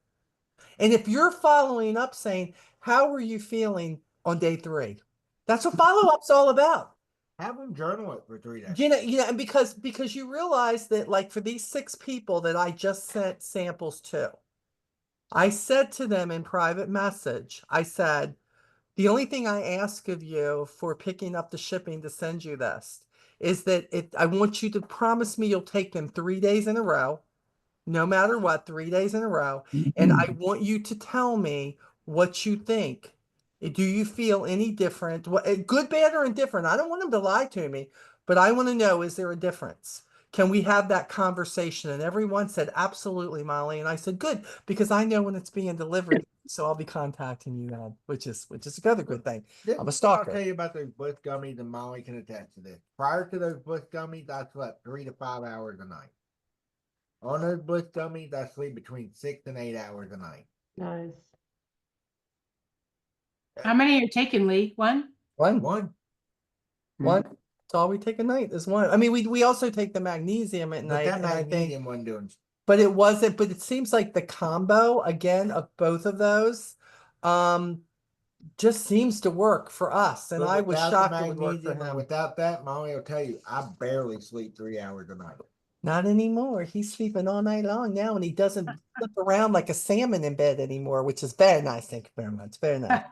And if you're following up saying, how were you feeling on day 3? That's what follow-up's all about. Have them journal it for 3 days. And because you realize that, like, for these 6 people that I just sent samples to, I said to them in private message, I said, the only thing I ask of you for picking up the shipping to send you this is that I want you to promise me you'll take them 3 days in a row, no matter what, 3 days in a row. And I want you to tell me what you think. Do you feel any different? Good, bad, or indifferent? I don't want them to lie to me, but I want to know, is there a difference? Can we have that conversation? And everyone said, absolutely, Molly. And I said, good, because I know when it's being delivered. So I'll be contacting you then, which is another good thing. I'm a stalker. I'll tell you about those Bliss gummies, and Molly can attest to this. Prior to those Bliss gummies, I slept 3 to 5 hours a night. On those Bliss gummies, I sleep between 6 and 8 hours a night. Nice. How many are you taking, Lee? One? One. That's all we take a night is one. I mean, we also take the magnesium at But night, that and I think, magnesium wasn't doing. but it wasn't. But it seems like the combo again of both of those, just seems to work for us. And But I was without the shocked it would work for magnesium and him. without that, Molly will tell you, I barely sleep 3 hours a night. Not anymore. He's sleeping all night long now, and he doesn't flip around like a salmon in bed anymore, which is very nice. Thank you very much. Very nice.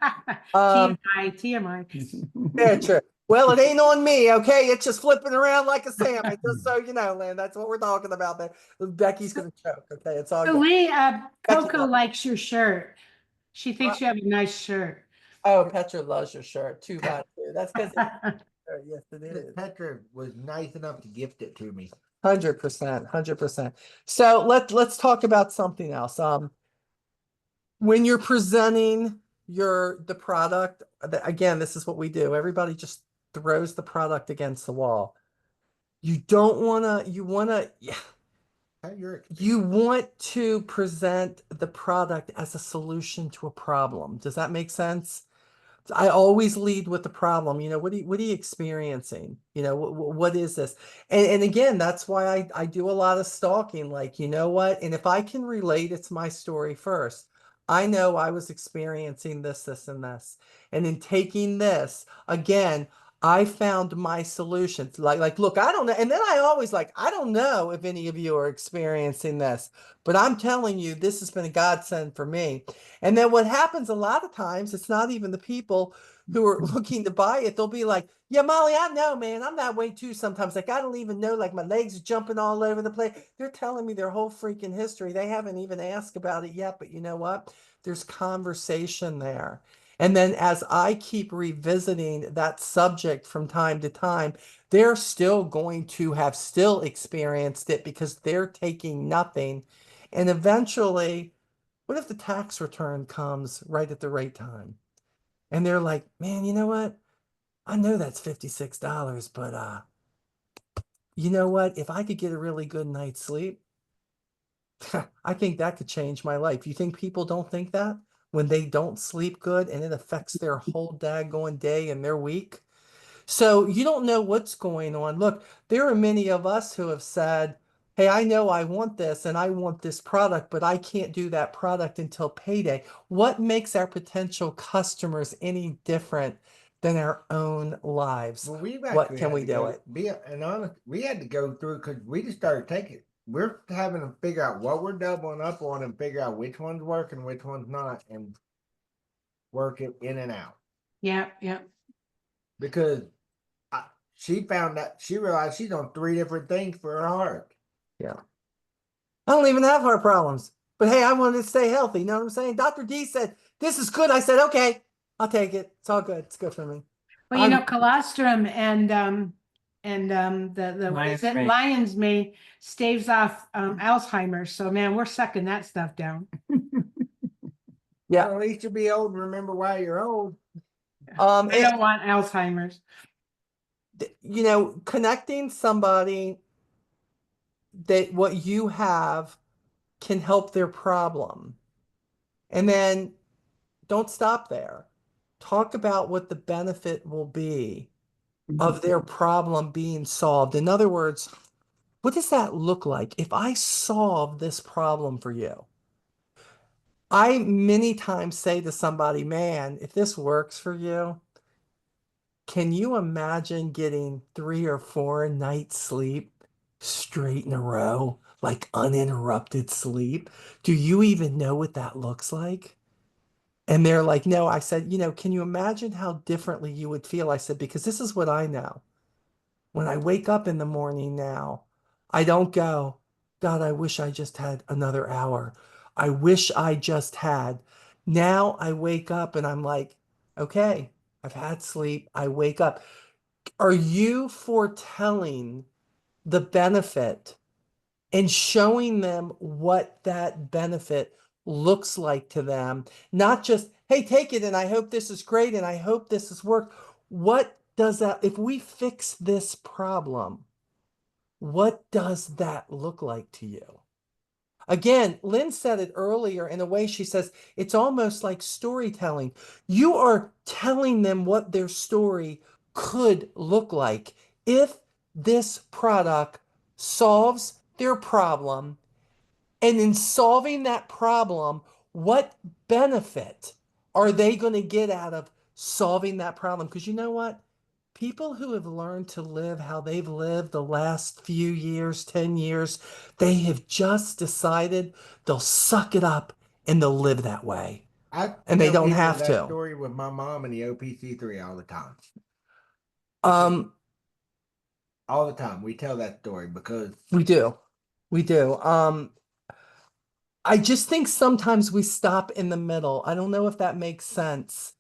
TMI. Very true. Well, it ain't on me, okay? It's just flipping around like a salmon, just so you know, Lynn. That's what we're talking about there. Becky's gonna choke, okay? It's all So good. Lee, Becky Coco loves- likes your shirt. She thinks you have a nice shirt. Oh, Petra loves your shirt. Too bad, too. That's because Yes, it is. Petra was nice enough to gift it to me. 100%, 100%. So let's talk about something else. When you're presenting the product, again, this is what we do. Everybody just throws the product against the wall. You don't wanna, yeah, you want to present the product as a solution to a problem. Does that make sense? I always lead with the problem. You know, what are you experiencing? You know, what is this? And again, that's why I do a lot of stalking. Like, you know what? And if I can relate, it's my story first. I know I was experiencing this, this, and this. And in taking this, again, I found my solutions. Like, look, I don't know. And then I always I don't know if any of you are experiencing this, but I'm telling you, this has been a godsend for me. And then what happens a lot of times, it's not even the people who are looking to buy it. They'll be like, yeah, Molly, I know, man. I'm that way too sometimes. Like, I don't even know, like my legs are jumping all over the place. They're telling me their whole freaking history. They haven't even asked about it yet. But you know what? There's conversation there. And then as I keep revisiting that subject from time to time, they're still going to have still experienced it because they're taking nothing. And eventually, what if the tax return comes right at the right time? And they're like, man, you know what? I know that's $56, but you know what? If I could get a really good night's sleep, I think that could change my life. You think people don't think that when they don't sleep good and it affects their whole daggone day and their week? So you don't know what's going on. Look, there are many of us who have said, hey, I know I want this and I want this product, but I can't do that product until payday. What makes our potential customers any different than our own lives? Well, we've What actually can had we to do go, it? be and honest, we had to go through because we just started taking. We're having to figure out what we're doubling up on and figure out which one's working, which one's not, and work it in and out. Yeah, yeah. Because she found that she realized she's on 3 different things for her heart. Yeah. I don't even have heart problems. But hey, I wanted to stay healthy. You know what I'm saying? Dr. D said, this is good. I said, okay, I'll take it. It's all good. It's good for me. Well, you know, colostrum and the what is Lion's it? mane. Lion's mane staves off Alzheimer's. So man, we're sucking that stuff down. Yeah. Well, at least you'll be old and remember why you're old. I don't want Alzheimer's. You know, connecting somebody that what you have can help their problem. And then don't stop there. Talk about what the benefit will be of their problem being solved. In other words, what does that look like if I solve this problem for you? I many times say to somebody, man, if this works for you, can you imagine getting 3 or 4 nights sleep straight in a row, like uninterrupted sleep? Do you even know what that looks like? And they're like, no. I said, you know, can you imagine how differently you would feel? I said, because this is what I know. When I wake up in the morning now, I don't go, God, I wish I just had another hour. I wish I just had. Now I wake up and I'm like, okay, I've had sleep. I wake up. Are you foretelling the benefit and showing them what that benefit looks like to them? Not just, hey, take it and I hope this is great and I hope this has worked. What does that, if we fix this problem, what does that look like to you? Again, Lynn said it earlier in a way. She says it's almost like storytelling. You are telling them what their story could look like if this product solves their problem. And in solving that problem, what benefit are they going to get out of solving that problem? Because you know what? People who have learned to live how they've lived the last few years, 10 years, they have just decided they'll suck it up and they'll live that way. I And they tell don't people have that to. story with my mom and the OPC3 all the time. All the time. We tell that story because We do. We do. I just think sometimes we stop in the middle. I don't know if that makes sense.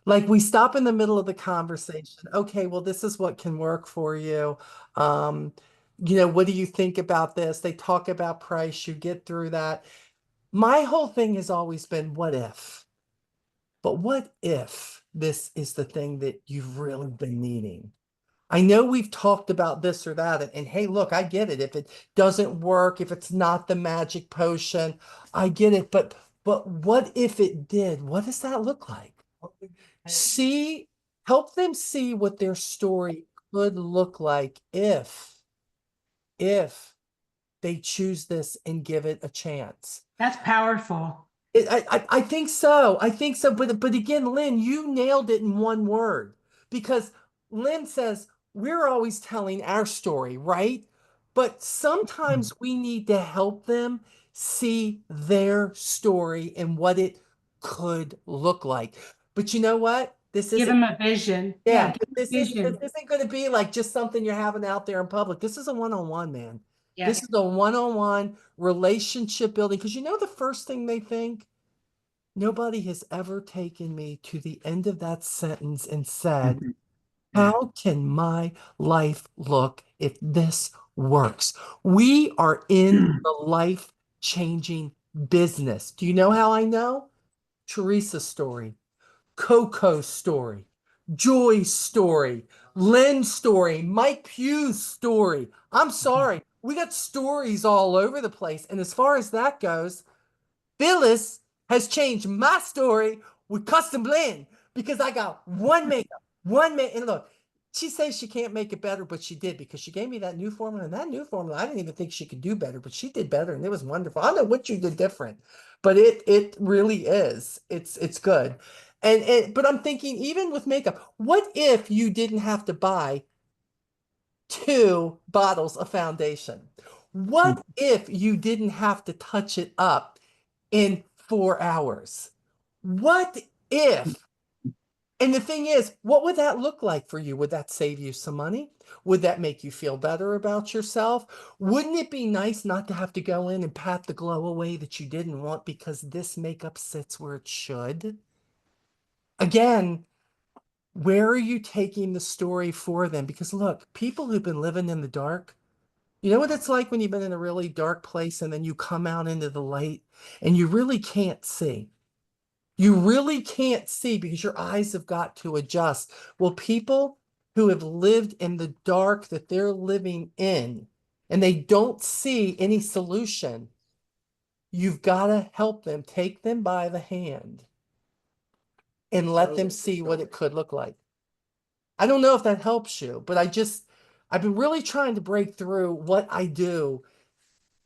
Like we stop in the middle of the conversation. Okay, well, this is what can work for you. Um, what do you think about this? They talk about price, you get through that. My whole thing has always been, what if? But what if this is the thing that you've really been needing? I know we've talked about this or that, and hey, look, I get it. If it doesn't work, if it's not the magic potion, I get it. But what if it did? What does that look like? See, help them see what their story could look like if they choose this and give it a chance. That's powerful. I think so. I think so. But again, Lynn, you nailed it in one word because Lynn says we're always telling our story, right? But sometimes we need to help them see their story and what it could look like. But you know what? This Give isn't, them a vision. Yeah, yeah, give them a this vision. isn't going to be like just something you're having out there in public. This is a one-on-one, man. This Yes. is a one-on-one relationship building. Because the first thing they think, nobody has ever taken me to the end of that sentence and said, how can my life look if this works? We are in the life-changing business. Do you know how I know? Teresa's story, Coco's story, Joy's story, Lynn's story, Mike Pugh's story. I'm sorry. We got stories all over the place. And as far as that goes, Phyllis has changed my story with custom blend because I got one makeup. And look, she says she can't make it better, but she did because she gave me that new formula. And that new formula, I didn't even think she could do better, but she did better, and it was wonderful. I don't know what you did different, but it really is. It's good. But I'm thinking, even with makeup, what if you didn't have to buy 2 bottles of foundation? What if you didn't have to touch it up in 4 hours? What if? And the thing is, what would that look like for you? Would that save you some money? Would that make you feel better about yourself? Wouldn't it be nice not to have to go in and pat the glow away that you didn't want because this makeup sits where it should? Again, where are you taking the story for them? Because look, people who've been living in the dark, you know what it's like when you've been in a really dark place and then you come out into the light and you really can't see. You really can't see because your eyes have got to adjust. Well, people who have lived in the dark that they're living in and they don't see any solution, you've got to help them, take them by the hand and let them see what it could look like. I don't know if that helps you, but I've been really trying to break through what I do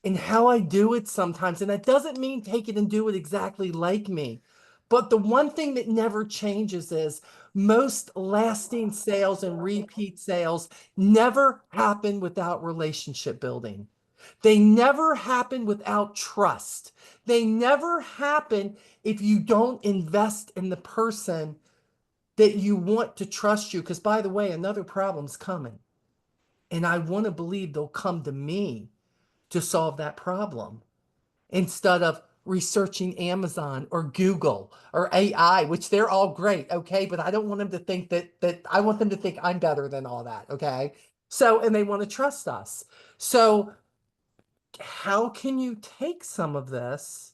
and how I do it sometimes. And that doesn't mean take it and do it exactly like me. But the one thing that never changes is most lasting sales and repeat sales never happen without relationship building. They never happen without trust. They never happen if you don't invest in the person that you want to trust you. Because by the way, another problem's coming. And I want to believe they'll come to me to solve that problem instead of researching Amazon or Google or AI, which they're all great, okay? But I don't want them to think that I want them to think I'm better than all that, okay? So, and they want to trust us. So, how can you take some of this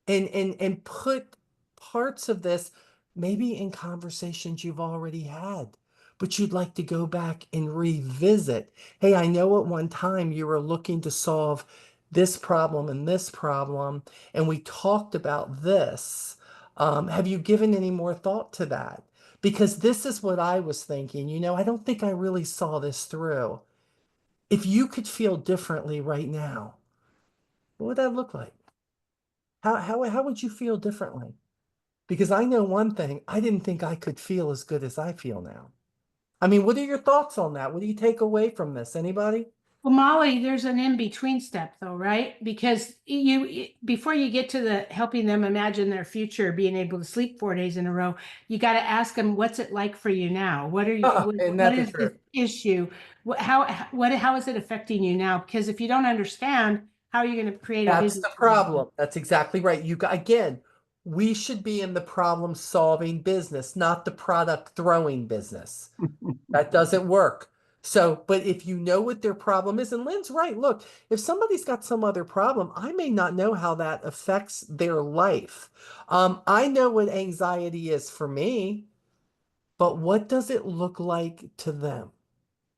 and put parts of this maybe in conversations you've already had, but you'd like to go back and revisit? Hey, I know at one time you were looking to solve this problem and this problem, and we talked about this. Have you given any more thought to that? Because this is what I was thinking. I don't think I really saw this through. If you could feel differently right now, what would that look like? How would you feel differently? Because I know one thing, I didn't think I could feel as good as I feel now. I mean, what are your thoughts on that? What do you take away from this? Anybody? Well, Molly, there's an in-between step though, right? Because before you get to the helping them imagine their future, being able to sleep 4 days in a row, you got to ask them, what's it like for you now? What are you, Isn't what that the is the truth? issue? How is it affecting you now? Because if you don't understand, how are you going to create a That's vision? the problem. That's exactly right. Again, we should be in the problem solving business, not the product throwing business. That doesn't work. So, but if you know what their problem is, and Lynn's right, look, if somebody's got some other problem, I may not know how that affects their life. I know what anxiety is for me, but what does it look like to them?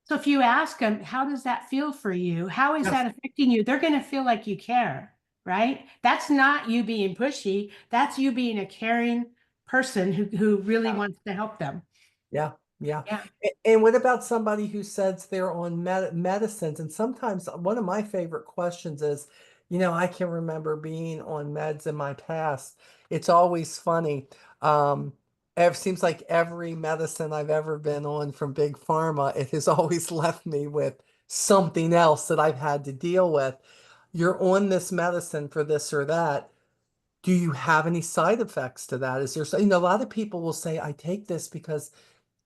So if you ask them, how does that feel for you? How is Yes. that affecting you? They're going to feel like you care, right? That's not you being pushy. That's you being a caring person who really wants to help them. Yeah, yeah. Yeah. And what about somebody who says they're on medicines? And sometimes one of my favorite questions is, I can remember being on meds in my past. It's always funny. It seems like every medicine I've ever been on from Big Pharma, it has always left me with something else that I've had to deal with. You're on this medicine for this or that. Do you have any side effects to that? Is there, a lot of people will say, I take this because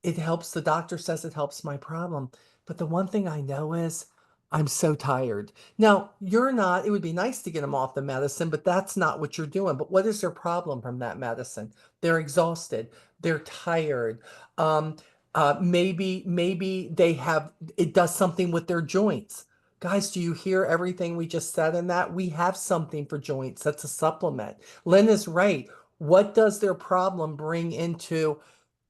it helps. The doctor says it helps my problem. But the one thing I know is I'm so tired. Now, you're not, it would be nice to get them off the medicine, but that's not what you're doing. But what is their problem from that medicine? They're exhausted. They're tired. Maybe they have, it does something with their joints. Guys, do you hear everything we just said in that? We have something for joints. That's a supplement. Lynn is right. What does their problem bring into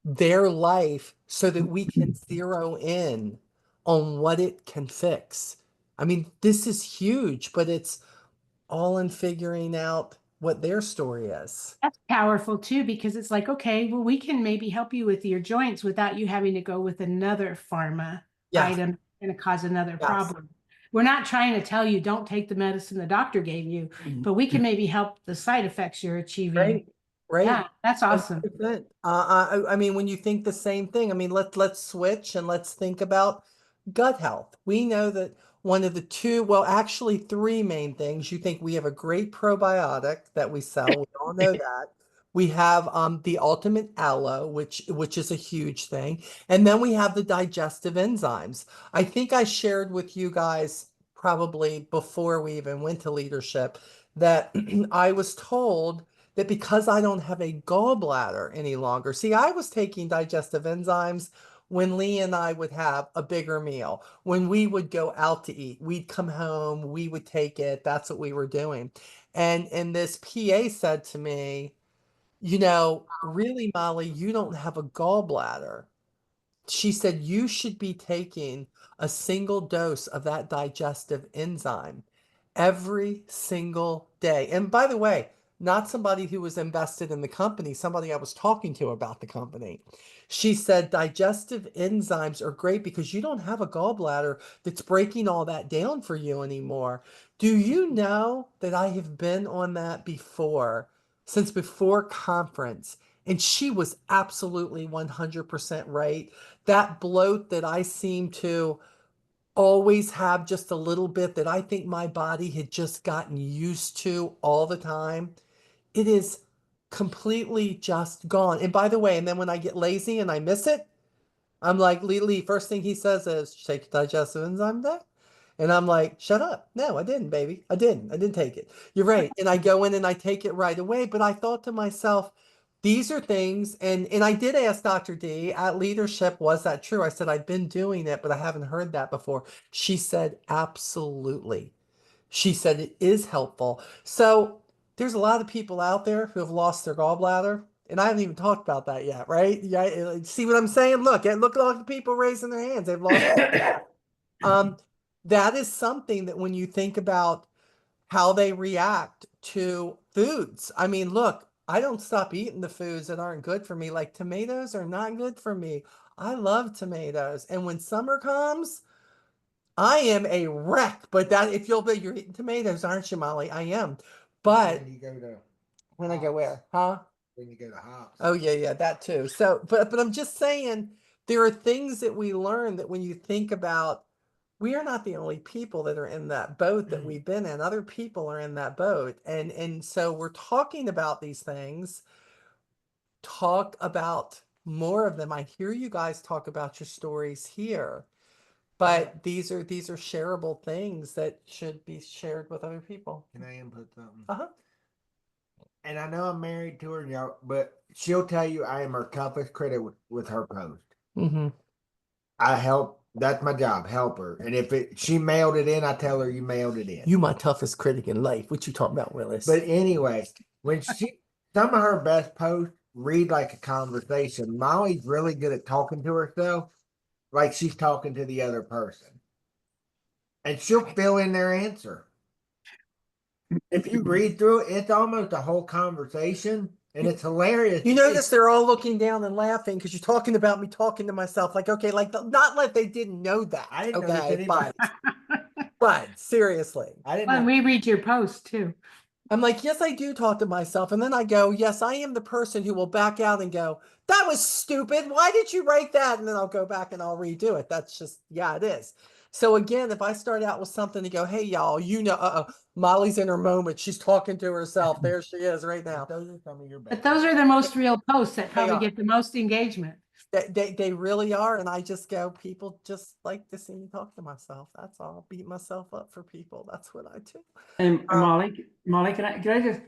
their life so that we can zero in on what it can fix? I mean, this is huge, but it's all in figuring out what their story is. That's powerful too, because it's like, okay, well, we can maybe help you with your joints without you having to go with another pharma Yes, item going to cause another yes. problem. We're not trying to tell you don't take the medicine the doctor gave you, but we can maybe help the side effects you're achieving. Right, right. Yeah, that's awesome. 100%. I mean, when you think the same thing, I mean, let's switch and let's think about gut health. We know that one of the two, well, actually three main things. You think we have a great probiotic that we sell. We all know that. We have the ultimate aloe, which is a huge thing. And then we have the digestive enzymes. I think I shared with you guys probably before we even went to leadership that I was told that because I don't have a gallbladder any longer. See, I was taking digestive enzymes when Lee and I would have a bigger meal. When we would go out to eat, we'd come home, we would take it. That's what we were doing. And this PA said to me, really, Molly, you don't have a gallbladder. She said you should be taking a single dose of that digestive enzyme every single day. And by the way, not somebody who was invested in the company, somebody I was talking to about the company. She said digestive enzymes are great because you don't have a gallbladder that's breaking all that down for you anymore. Do you know that I have been on that before, since before conference? And she was absolutely 100% right. That bloat that I seem to always have just a little bit that I think my body had just gotten used to all the time, it is completely just gone. And by the way, and then when I get lazy and I miss it, I'm like, Lee, first thing he says is, take digestive enzyme day. And I'm like, shut up. No, I didn't, baby. I didn't take it. You're right. And I go in and I take it right away. But I thought to myself, these are things, and I did ask Dr. D at leadership, was that true? I said, I've been doing it, but I haven't heard that before. She said, absolutely. She said it is helpful. So there's a lot of people out there who have lost their gallbladder. And I haven't even talked about that yet, right? Yeah, see what I'm saying? Look at all the people raising their hands. They've lost. um, that is something that when you think about how they react to foods. I mean, look, I don't stop eating the foods that aren't good for me. Like tomatoes are not good for me. I love tomatoes. And when summer comes, I am a wreck. But that if you're eating tomatoes, aren't you, Molly? I am. But When you go to when I go where? Huh? when you go to hops. Oh yeah, that too. So, but I'm just saying there are things that we learn that when you think about, we are not the only people that are in that boat that we've been in. Other people are in that boat. And so we're talking about these things. Talk about more of them. I hear you guys talk about your stories here, but these are shareable things that should be shared with other people. Can I input something? Uh-huh. and I know I'm married to her, y'all, but she'll tell you I am her toughest critic with her post. Mm-hmm. I help. That's my job, help her. And if she mailed it in, I tell her you mailed it in. You my toughest critic in life. What you talking about, Willis? But anyway, when some of her best posts read like a conversation. Molly's really good at talking to herself, like she's talking to the other person, and she'll fill in their answer. If you read through it, it's almost a whole conversation, and it's hilarious. You notice they're all looking down and laughing because you're talking about me talking to myself. Like, okay, like not like they didn't know that. I didn't notice Okay, anybody. but seriously, I didn't When know. we read your post too. I'm like, yes, I do talk to myself, and then I go, yes, I am the person who will back out and go, that was stupid. Why did you write that? And then I'll go back and I'll redo it. That's just, yeah, it is. So again, if I start out with something to go, hey y'all, you know, Molly's in her moment. She's talking to herself. There she is right now. Those are some of your But best. those are the most real posts that probably are. get the most engagement. They really are. And I just go, people just like to see me talk to myself. That's all. Beat myself up for people. That's what I do. And Molly, can I just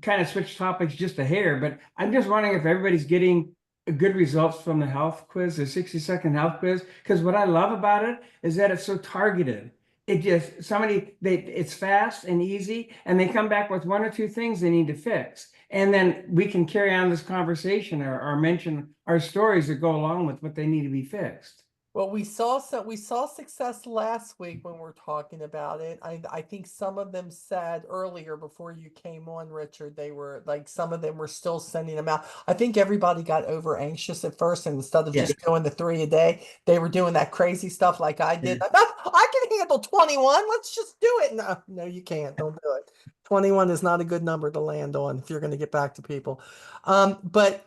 kind of switch topics just a hair? But I'm just wondering if everybody's getting good results from the health quiz, the 60-second health quiz. Because what I love about it is that it's so targeted. It just it's fast and easy, and they come back with one or two things they need to fix. And then we can carry on this conversation or mention our stories that go along with what they need to be fixed. Well, we saw success last week when we're talking about it. I think some of them said earlier before you came on, Richard, they were like some of them were still sending them out. I think everybody got over anxious at first, and instead of Yeah. just doing the 3 a day, they were doing that crazy stuff like I did. I can handle 21. Let's just do it. No, you can't. Don't do it. 21 is not a good number to land on if you're going to get back to people. But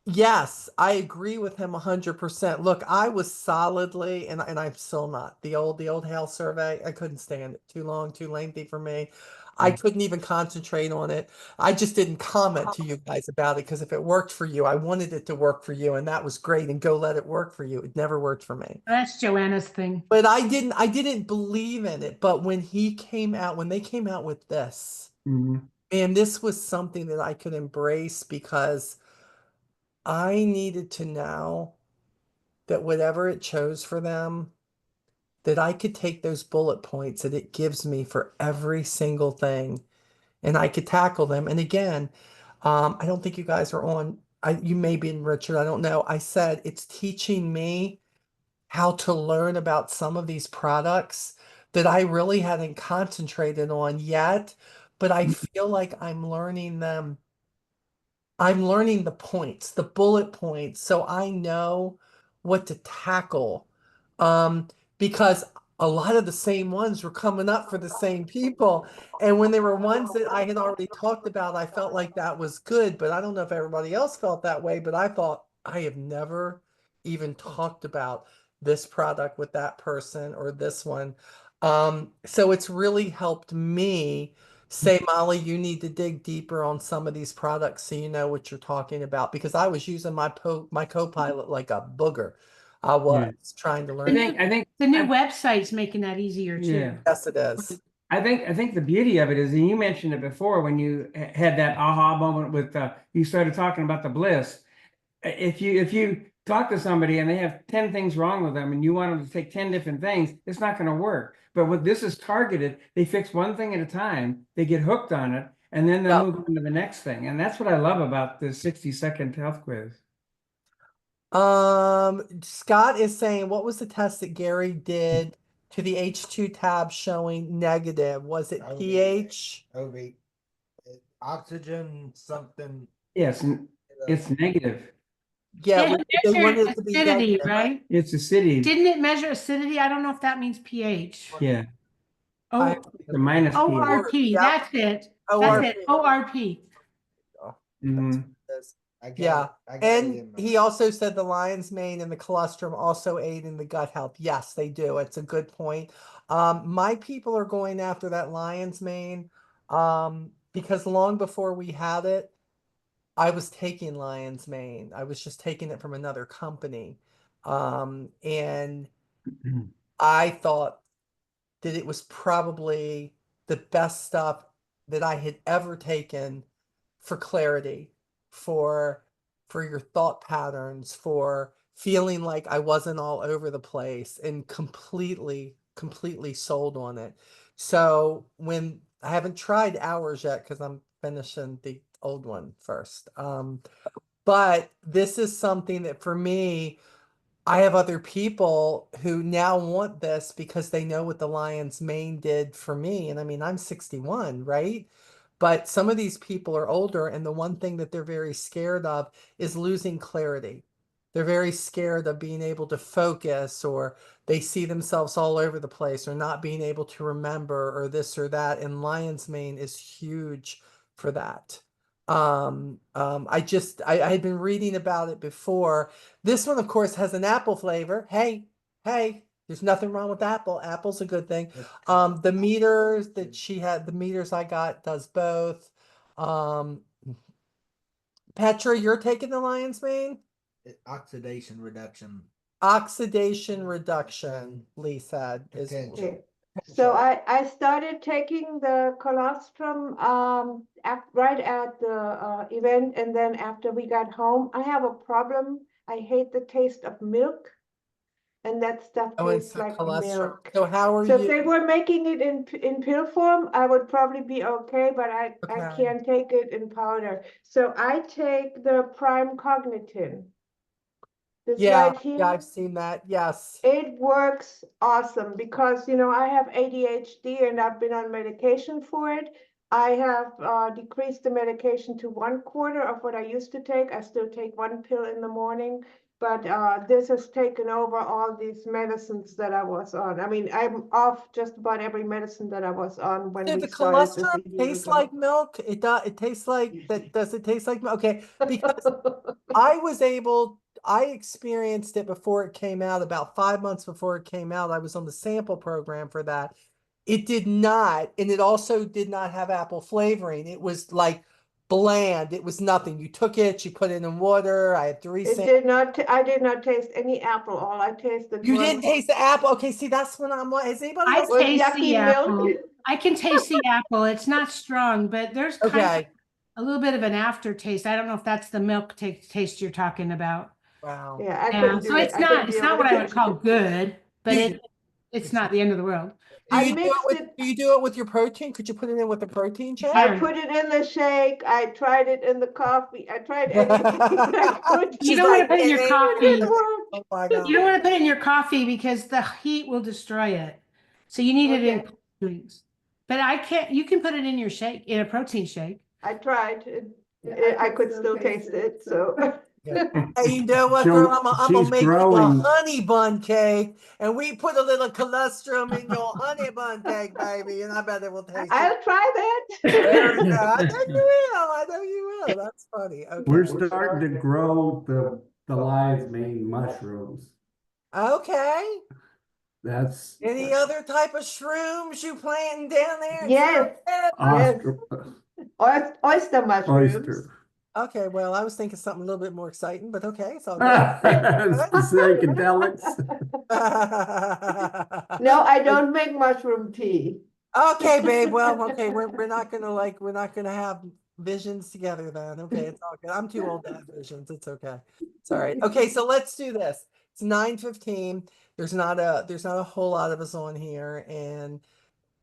yes, I agree with him 100%. Look, I was solidly, and I'm still not. The old health survey, I couldn't stand it. Too long, too lengthy for me. I couldn't even concentrate on it. I just didn't comment to you guys about it because if it worked for you, I wanted it to work for you, and that was great. And go let it work for you. It never worked for me. That's Joanna's thing. But I didn't believe in it. But when they came out with this, Mhm. and this was something that I could embrace because I needed to know that whatever it chose for them, that I could take those bullet points that it gives me for every single thing and I could tackle them. And again, I don't think you guys are on, you may be in Richard, I don't know. I said it's teaching me how to learn about some of these products that I really hadn't concentrated on yet, but I feel like I'm learning the points, the bullet points, so I know what to tackle. Because a lot of the same ones were coming up for the same people. And when there were ones that I had already talked about, I felt like that was good, but I don't know if everybody else felt that way, but I thought I have never even talked about this product with that person or this one. So it's really helped me say, Molly, you need to dig deeper on some of these products so you know what you're talking about. Because I was using my co-pilot like a booger. I was trying to learn. I think The new website's making that easier too. yeah. Yes, it is. I think the beauty of it is, and you mentioned it before when you had that aha moment with you started talking about the bliss. If you talk to somebody and they have 10 things wrong with them and you want them to take 10 different things, it's not going to work. But what this is targeted, they fix one thing at a time, they get hooked on it, and then they'll move on to the next thing. And that's what I love about the 60-second health quiz. Scott is saying, what was the test that Gary did to the H2 tab showing negative? Was it pH? OV, oxygen, something. Yes, it's negative. Yeah, It they measured wanted it to be acidity, negative. right? It's acidity. Didn't it measure acidity? I don't know if that means pH. Yeah, I- Oh, the minus pH. ORP, Yep. that's it. That's ORP. it, ORP. Mhm. Yeah. I got it in And my- he also said the lion's mane and the colostrum also aid in the gut health. Yes, they do. It's a good point. My people are going after that lion's mane because long before we had it, I was taking lion's mane. I was just taking it from another company. And I thought that it was probably the best stuff that I had ever taken for clarity, for your thought patterns, for feeling like I wasn't all over the place, and completely sold on it. So when I haven't tried hours yet because I'm finishing the old one first. But this is something that for me, I have other people who now want this because they know what the lion's mane did for me. And I mean, I'm 61, right? But some of these people are older, and the one thing that they're very scared of is losing clarity. They're very scared of being able to focus, or they see themselves all over the place, or not being able to remember, or this or that. And lion's mane is huge for that. I had been reading about it before. This one, of course, has an apple flavor. Hey, there's nothing wrong with apple. Apple's a good thing. The meters that she had, the meters I got does both. Petra, you're taking the lion's mane? Oxidation reduction. Oxidation reduction, Lee said. Is Potential. Okay. So I started taking the colostrum right at the event, and then after we got home, I have a problem. I hate the taste of milk, and that stuff Oh, it's tastes the like cholesterol. milk. So how are So you? if they were making it in pill form, I would probably be okay, but I Okay. can't take it in powder. So I take the prime cognitin. This Yeah, right here. yeah, I've seen that. Yes. It works awesome because, you know, I have ADHD and I've been on medication for it. I have decreased the medication to 1/4 of what I used to take. I still take 1 pill in the morning, but this has taken over all these medicines that I was on. I mean, I'm off just about every medicine that I was on when So we the started this cholesterol a year tastes ago. like milk. It does. It tastes like that. Does it taste like milk? Okay, because I experienced it before it came out, about 5 months before it came out. I was on the sample program for that. It did not, and it also did not have apple flavoring. It was like bland. It was nothing. You took it, you put it in water. I had three It samples. did not, I did not taste any apple. All I tasted You was didn't taste the apple. Okay, see, that's when I'm like, has anybody I else? was taste the yucky apple. milk. I can taste the apple. It's not strong, but there's kind of Okay. a little bit of an aftertaste. I don't know if that's the milk taste you're talking about. Wow. Yeah, I Yeah, couldn't so do it. it's I couldn't not deal what I with would call it. good, but You- it's not the end of the world. Do I you do it mixed with, it. do you do it with your protein? Could you put it in with a protein shake? I put it in the shake. I tried it in the coffee. I tried anything I could. You She's don't want to like, put it in your "It ain't coffee. It didn't work. Oh my You don't God. want to put it in your coffee because the heat will destroy it. So you need it in Okay. drinks. But you can put it in your shake, in a protein shake. I tried. I could still taste it. So Hey, you know what, girl? I'm gonna She's make you a growing. honey bun cake, and we put a little cholesterol in your honey bun cake, baby, and I bet it will taste it. I'll try that. There we go. I know you will. I know you will. That's funny. We're Okay. starting to grow the lion's mane mushrooms. Okay. That's Any other type of shrooms you planting down there? in Yes. Sherwood? oyster. Oyster mushrooms. Oyster. Okay, well, I was thinking something a little bit more exciting, but okay, it's all good. It's the psychedelics. No, I don't make mushroom tea. Okay, babe. Well, okay, we're not gonna have visions together then. Okay, it's all good. I'm too old to have visions. It's okay. It's all right. Okay, so let's do this. It's 9:15. There's not a whole lot of us on here, and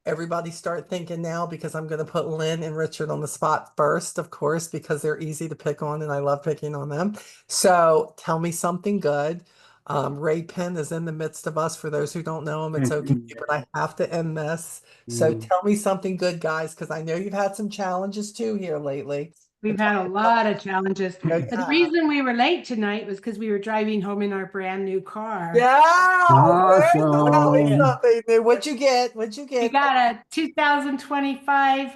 everybody start thinking now because I'm gonna put Lynn and Richard on the spot first, of course, because they're easy to pick on and I love picking on them. So tell me something good. Ray Penn is in the midst of us. For those who don't know him, it's okay, but I have to end this. So tell me something good, guys, because I know you've had some challenges too here lately. We've had a lot of challenges. Yeah, But the yeah. reason we were late tonight was because we were driving home in our brand new car. Yeah. Awesome. Tell me something new. What'd you get? What'd you We get? got a 2025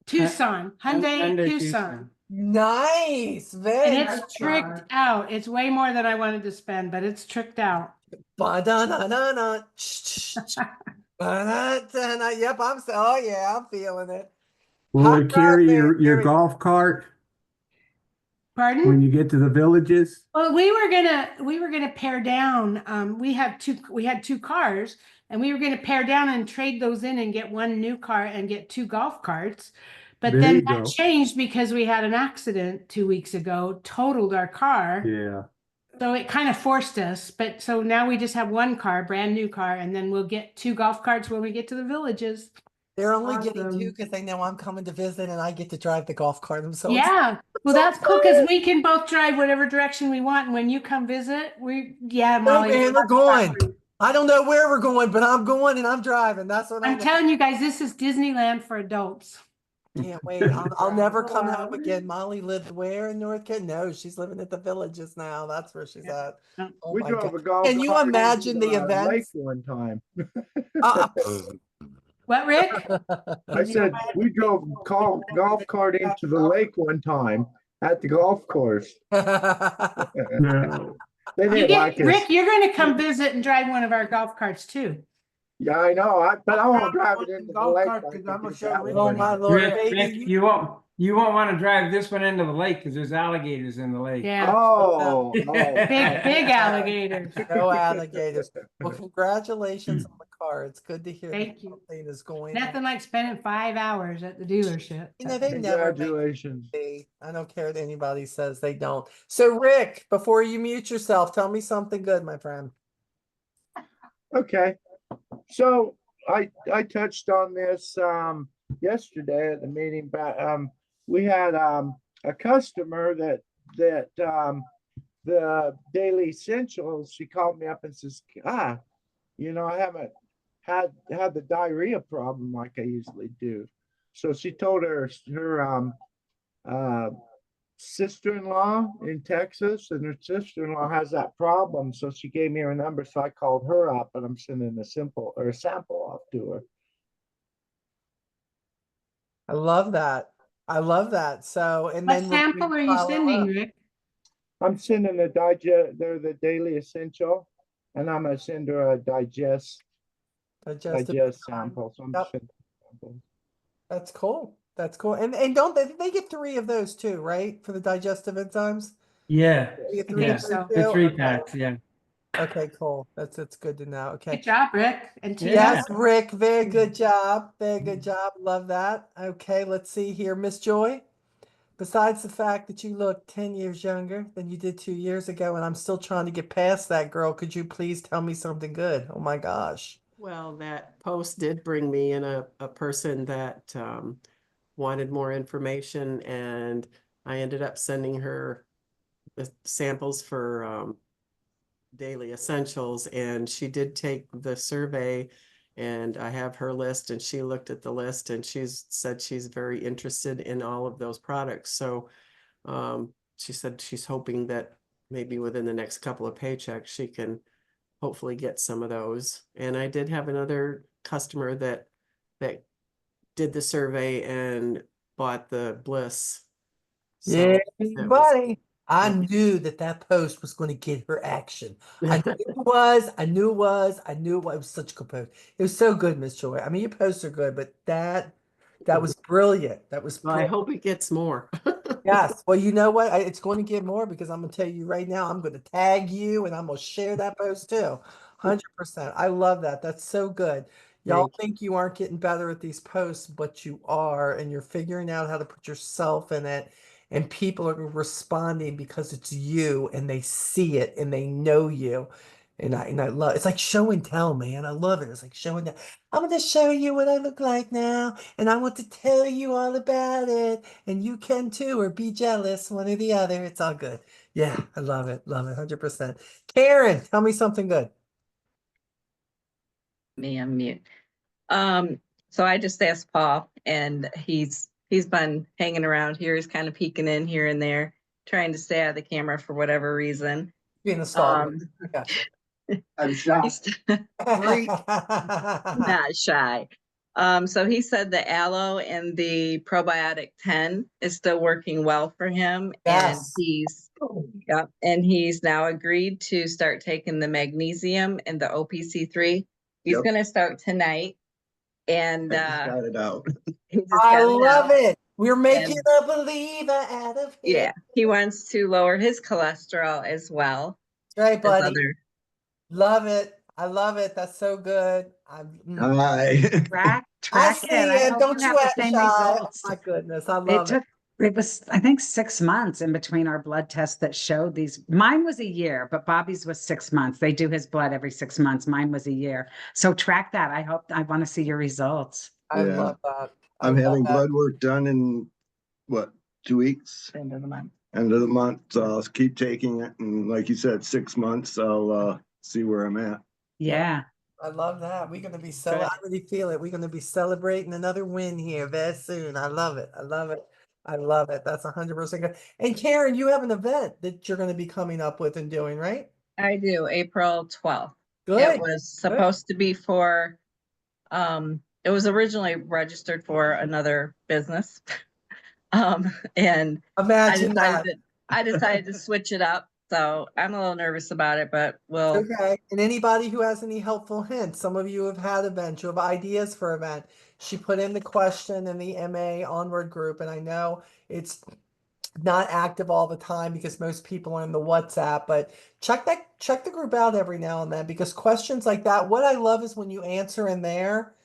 Tucson, Hyundai Under Tucson. Nice. And Very it's tricked out. It's way more than I wanted to spend, but it's tricked out. Ba-da-na-na-na. Ba-da-da-na. Yep, oh yeah, I'm feeling it. Will Hot it carry rod, your baby. golf cart? Pardon? when you get to the villages? Well, we were gonna pare down. We had two cars, and we were gonna pare down and trade those in and get one new car and get 2 golf carts. But There then you that go. changed because we had an accident 2 weeks ago, totaled our car. Yeah. So it kind of forced us. But so now we just have 1 car, brand new car, and then we'll get 2 golf carts when we get to the villages. They're only getting 2 Awesome. because they know I'm coming to visit and I get to drive the golf cart. I'm so Yeah. Well, that's cool because we can both drive whatever direction we want. And when you come visit, No, Molly. man, we're going. I don't know where we're going, but I'm going and I'm driving. That's what I I'm know. telling you guys, this is Disneyland for adults. Can't wait. I'll never come home again. Molly lived where in North Carolina? No, she's living at the Villages now. That's where she's at. Oh We my drove God. a golf Can you cart imagine into the a lake events? one time. Uh, What, Rick? I said we drove golf cart into the lake one time at the golf course. No. They You didn't like get, us. Rick, you're going to come visit and drive one of our golf carts too. Yeah, I know. But I won't drive it Golf into the cart, lake. 'cause like I'm we gonna did show that Rick. Oh one. my Lord, Rick, baby. you won't want to drive this one into the lake because there's alligators in the lake. Yeah. Oh, Big alligators. No alligators. Well, congratulations on the car. It's good to hear that Thank you. something is going on. Nothing like spending 5 hours at the dealership. You know, they never make Congratulations. me. I don't care what anybody says, they don't. So, Rick, before you mute yourself, tell me something good, my friend. Okay. So I touched on this yesterday at the meeting, but we had a customer that the Daily Essentials, she called me up and says, I haven't had the diarrhea problem like I usually do. So she told her sister-in-law in Texas, and her sister-in-law has that problem. So she gave me her number. So I called her up, and I'm sending a sample off to her. I love that. I love that. So, and What then sample are you follow sending, up. Rick? I'm sending they're the Daily Essential, and I'm gonna send her a digest sample. So I'm Yep. sending samples. That's cool. That's cool. And don't they get 3 of those too, right? For the digestive enzymes? Yeah, They get I 3 think of so. those the too? 3 Okay. packs. Yeah. Okay, cool. That's good to know. Okay. Good job, Rick. And Tina. Yeah. Yes, Rick, very good job. Very good job. Love that. Okay, let's see here. Miss Joy, besides the fact that you look 10 years younger than you did 2 years ago, and I'm still trying to get past that, girl, could you please tell me something good? Oh my gosh. Well, that post did bring me in a person that wanted more information, and I ended up sending her the samples for Daily Essentials, and she did take the survey, and I have her list, and she looked at the list, and she's said she's very interested in all of those products. So she said she's hoping that maybe within the next couple of paychecks she can hopefully get some of those. And I did have another customer that did the survey and bought the Bliss. So Yeah, that was- buddy. I yeah. knew that post was going to get her action. I knew it was. I knew it was. I knew it was. It was such a good post. It was so good, Miss Joy. I mean, your posts are good, but that was brilliant. That was Well, I hope it gets more. Yes. Well, you know what? It's going to get more because I'm going to tell you right now, I'm going to tag you and I'm going to share that post too. 100%. I love that. That's so good. Y'all think you aren't getting better at these posts, but you are, and you're figuring out how to put yourself in it. And people are responding because it's you and they see it and they know you. And I love it's like show and tell, man. I love it. It's like show and tell. I'm going to show you what I look like now, and I want to tell you all about it. And you can too, or be jealous, one or the other. It's all good. Yeah, I love it. Love it. 100%. Karen, tell me something good. Me on mute. So I just asked Paul, and he's been hanging around here. He's kind of peeking in here and there, trying to stay out of the camera for whatever reason. Being a stalker. I got you. I'm shocked. He's not shy. So he said the aloe and the probiotic 10 is still working well for him. Yes. And he's now agreed to start taking the magnesium and the OPC3. He's Yep. going to start tonight. And Got it out. he just I got it love out. it. We're making And- a believer out of him. Yeah, he wants to lower his cholesterol as well Right, as buddy. other. Love it. I love it. That's so good. Hi. Track, I track see it. I it. hope Don't you you have the act same shy. Oh results. my goodness. I It love it. took, it was, I think, 6 months in between our blood tests that showed these. Mine was a year, but Bobby's was 6 months. They do his blood every 6 months. Mine was a year. So track that. I want to see your results. I Yeah. love that. I I'm love having that. blood work done in what, 2 weeks? End of the month. End of the month. So I'll keep taking it. And like you said, 6 months, I'll see where I'm at. Yeah. I love that. We're going to be Good. I already feel it. We're going to be celebrating another win here very soon. I love it. I love it. I love it. That's 100% good. And Karen, you have an event that you're going to be coming up with and doing, right? I do, April 12th. Good. It was supposed to be for, it was originally registered for another business. And Imagine that. I decided to switch it up. So I'm a little nervous about it, but we'll. Okay. And anybody who has any helpful hints, some of you have had events, you have ideas for event. She put in the question in the MA Onward group, and I know it's not active all the time because most people are in the WhatsApp, but check the group out every now and then, because questions like that, what I love is when you answer in there,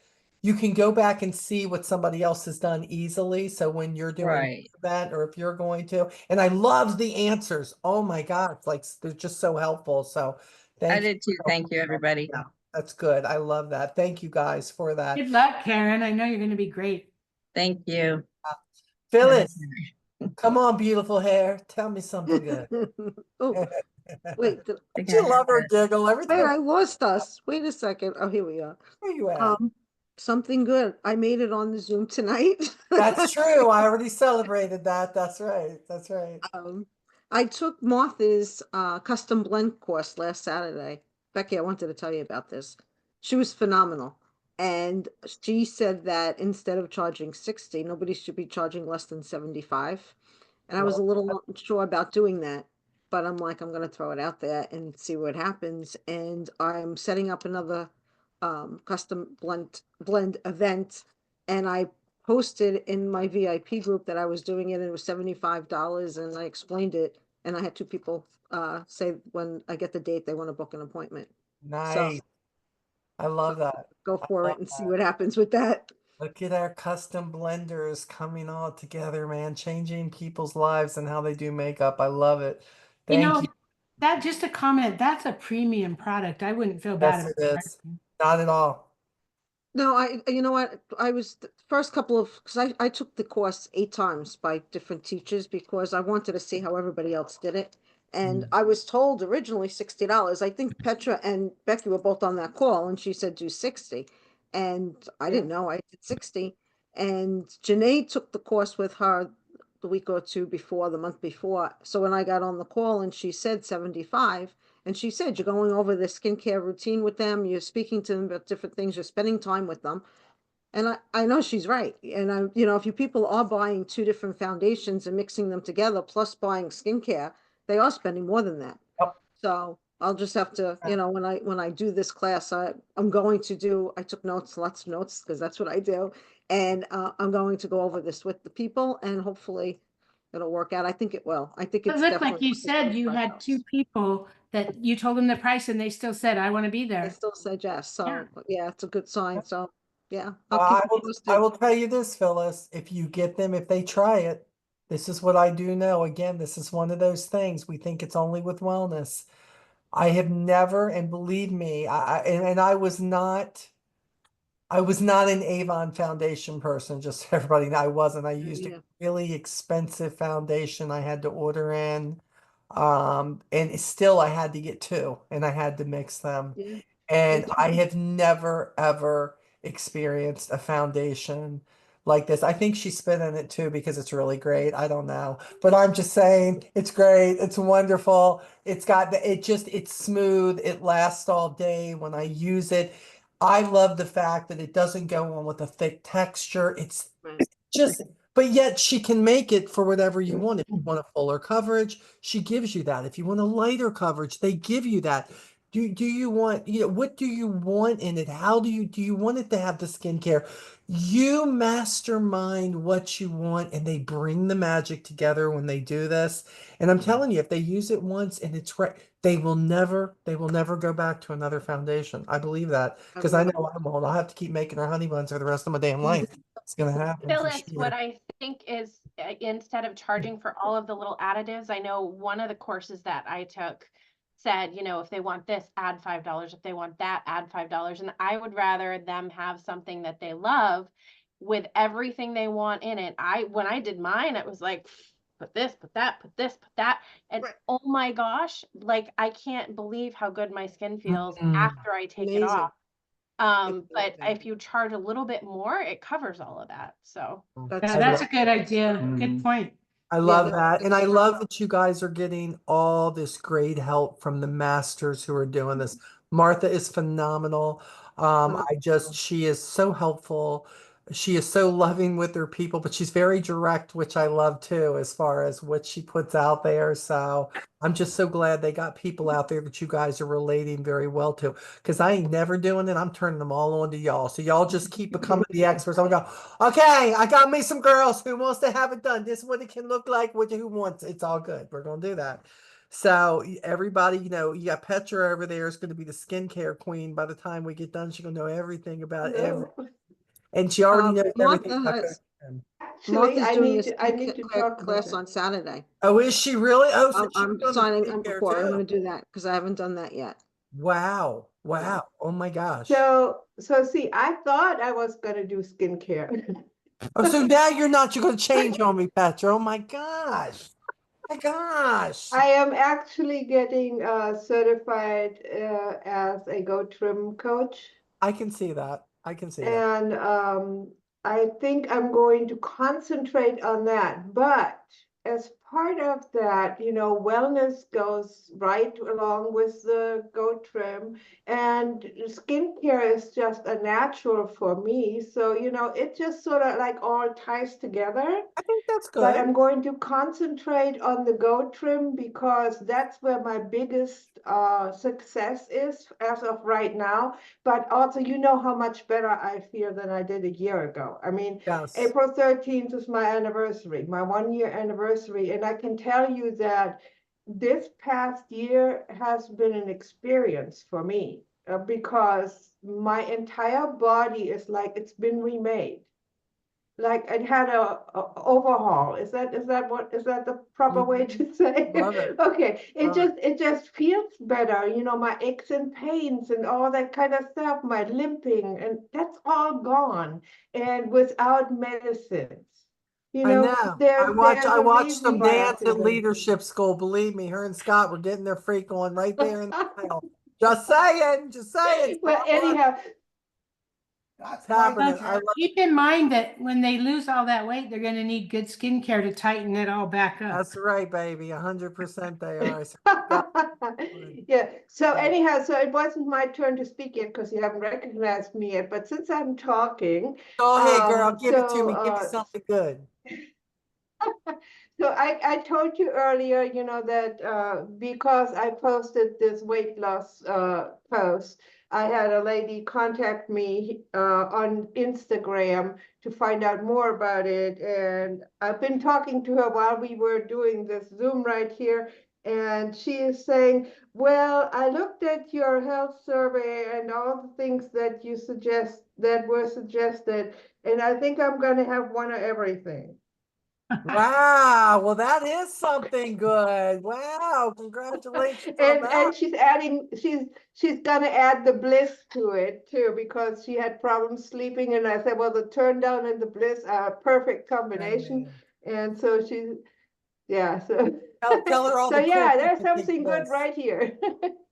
you can go back and see what somebody else has done easily. So when you're doing Right. that, or if you're going to, and I love the answers. Oh my God. It's like, they're just so helpful. So I thank you. did too. Thank you, everybody. Yeah, that's good. I love that. Thank you guys for that. Good luck, Karen. I know you're going to be great. Thank you. Phyllis, come on, beautiful hair. Tell me something good. Oh, wait, Don't you love her giggle? Everything. wait, I lost us. Wait a second. Oh, here we are. Where you at? Something good. I made it on the Zoom tonight. That's true. I already celebrated that. That's right. That's right. I took Martha's custom blend course last Saturday. Becky, I wanted to tell you about this. She was phenomenal. And she said that instead of charging 60, nobody should be charging less than 75. And I was a little unsure about doing that, but I'm like, I'm going to throw it out there and see what happens. And I'm setting up another custom blend event. And I posted in my VIP group that I was doing it and it was $75, and I explained it. And I had 2 people say when I get the date, they want to book an appointment. Nice. I love that. Go I for love it and see that. what happens with that. Look at our custom blenders coming all together, man, changing people's lives and how they do makeup. I love it. You Thank know, you. that just a comment, that's a premium product. I wouldn't feel bad Yes, it about is. Not at all. No, you know what? I was the first couple of, because I took the course 8 times by different teachers because I wanted to see how everybody else did it. And I was told originally $60. I think Petra and Becky were both on that call and she said do 60. And I didn't know, I did 60. And Janae took the course with her the week or 2 before, the month before. So when I got on the call and she said 75, and she said, you're going over the skincare routine with them, you're speaking to them about different things, you're spending time with them. And I know she's right. And if you people are buying 2 different foundations and mixing them together, plus buying skincare, they are spending more than that. Yep. So I'll just have to, when I do this class, I took notes, lots of notes, because that's what I do. And I'm going to go over this with the people and hopefully it'll work out. I think it will. I think It it's looked like definitely. you said you had 2 people that you told them the price and they still said, I want to be They there. still said yes, so Yeah. yeah, it's a good sign. So yeah, I I'll keep you will posted. tell you this, Phyllis, if you get them, if they try it, this is what I do know. Again, this is one of those things we think it's only with wellness. I have never, and believe me, and I was not an Avon foundation person, just so everybody know I wasn't. I used Yeah. a really expensive foundation I had to order in. And still I had to get 2 and I had to mix them. Yeah. And I have never ever experienced a foundation like this. I think she spit in it too because it's really great. I don't know, but I'm just saying it's great. It's wonderful. It's smooth. It lasts all day when I use it. I love the fact that it doesn't go on with a thick texture. It's Right. just, but yet she can make it for whatever you want. If you want a fuller coverage, she gives you that. If you want a lighter coverage, they give you that. Do you want, what do you want in it? How do you want it to have the skincare? You mastermind what you want and they bring the magic together when they do this. And I'm telling you, if they use it once and it's right, they will never go back to another foundation. I believe that because I know I won't. I'll have to keep making our honey buns for the rest of my damn life. It's gonna happen for Phyllis, sure. what I think is instead of charging for all of the little additives, I know one of the courses that I took said, if they want this, add $5. If they want that, add $5. And I would rather them have something that they love with everything they want in it. When I did mine, it was like, put this, put that, put this, put that. And oh my gosh, like I can't believe how good my skin feels after I take it Amazing. off. But if you charge a little bit more, it covers all of that. So Yeah, that's a good idea. Good point. I Yeah, love that's that. good And I stuff. love that you guys are getting all this great help from the masters who are doing this. Martha is phenomenal. She is so helpful. She is so loving with her people, but she's very direct, which I love too, as far as what she puts out there. So I'm just so glad they got people out there that you guys are relating very well to. Because I ain't never doing it. I'm turning them all on to y'all. So y'all just keep becoming the experts. I'm gonna go, okay, I got me some girls who wants to have it done. This is what it can look like. Who wants it. It's all good. We're gonna do that. So everybody, you got Petra over there is going to be the skincare queen. By the time we get done, she's gonna know everything about everything. And she already knows everything about cooking. Actually, Martha's I doing need a I need to skincare talk about class that. on Saturday. Oh, is she really? Oh, so she's I'm doing the signing up skincare for it. I'm too. gonna do that because I haven't done that yet. Wow. Wow. Oh my gosh. So see, I thought I was gonna do skincare. Oh, so now you're not, you're gonna change on me, Petra. Oh my gosh. My gosh. I am actually getting certified as a Go Trim coach. I can see that. I can see that. And I think I'm going to concentrate on that. But as part of that, wellness goes right along with the Go Trim, and skincare is just a natural for me. So, it just sort of like all ties together. I think that's But good. I'm going to concentrate on the Go Trim because that's where my biggest success is as of right now. But also, how much better I feel than I did a year ago. I mean, Yes. April 13th is my anniversary, my 1-year anniversary. And I can tell you that this past year has been an experience for me because my entire body is like it's been remade. Like it had a overhaul. Is that the proper way to say? Love it. Okay, Love it just feels better. My aches and pains and all that kind of stuff, my limping, and that's all gone, and without medicines. I know. There's I a watched reason them why I dance feel at better. leadership school. Believe me, her and Scott were getting their freak on right there in the aisle. Just saying, just saying. Well, anyhow, That's happening. Well, keep in mind that when they lose all that weight, they're going to need good skincare to tighten it all back up. That's right, baby. 100% they are. So yeah. So anyhow, so it wasn't my turn to speak yet because you haven't recognized me yet. But since I'm talking, go ahead, girl. Give it to so me. Give me something good. so I told you earlier, that because I posted this weight loss post, I had a lady contact me on Instagram to find out more about it. And I've been talking to her while we were doing this Zoom right here. And she is saying, well, I looked at your health survey and all the things that were suggested, and I think I'm going to have one of everything. Wow. Well, that is something good. Wow. Congratulations on that. And she's gonna add the bliss to it too, because she had problems sleeping, and I said, well, the turn down and the bliss are a perfect combination. And so so Tell her all so the cool yeah, there's people take something good this. right here.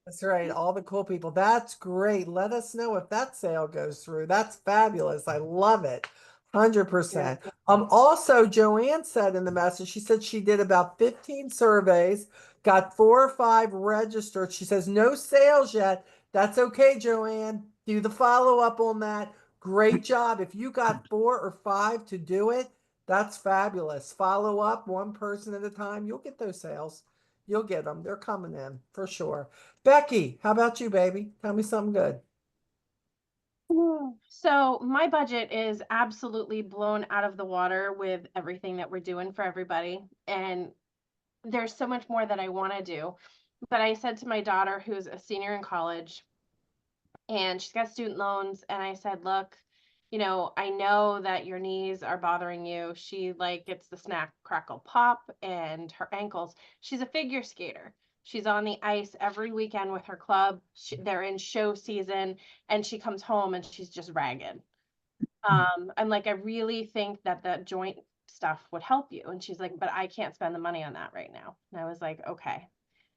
That's right. All the cool people. That's great. Let us know if that sale goes through. That's fabulous. I love it. 100%. Also, Joanne said in the message, she said she did about 15 surveys, got 4 or 5 registered. She says no sales yet. That's okay, Joanne. Do the follow-up on that. Great job. If you got 4 or 5 to do it, that's fabulous. Follow up one person at a time. You'll get those sales. You'll get them. They're coming in for sure. Becky, how about you, baby? Tell me something good. So my budget is absolutely blown out of the water with everything that we're doing for everybody. And there's so much more that I want to do. But I said to my daughter, who's a senior in college, and she's got student loans, and I said, look, I know that your knees are bothering you. She like gets the snack crackle pop and her ankles. She's a figure skater. She's on the ice every weekend with her club. They're in show season, and she comes home and she's just ragged. I'm like, I really think that the joint stuff would help you. And she's like, but I can't spend the money on that right now. And I was like, okay.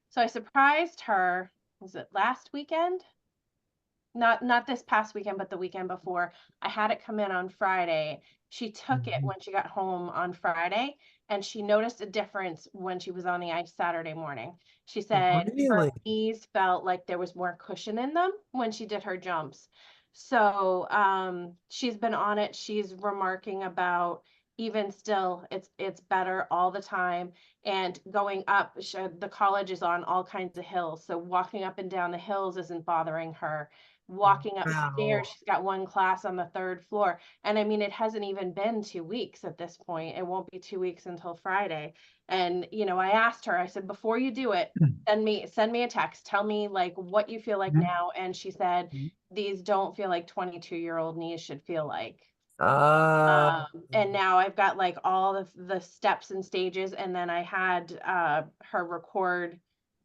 So I surprised her, was it last weekend? Not this past weekend, but the weekend before. I had it come in on Friday. She took it when she got home on Friday, and she noticed a difference when she was on the ice Saturday morning. She said her Really? knees felt like there was more cushion in them when she did her jumps. So she's been on it. She's remarking about even still, it's better all the time. And going up, the college is on all kinds of hills. So walking up and down the hills isn't bothering her. Walking Wow. upstairs, she's got one class on the third floor. And I mean, it hasn't even been 2 weeks at this point. It won't be 2 weeks until Friday. And, I asked her, I said, before you do it, send me a text. Tell me like what you feel like now. And she said, these don't feel like 22-year-old knees should feel like. Uh, And now I've got like all of the steps and stages, and then I had her record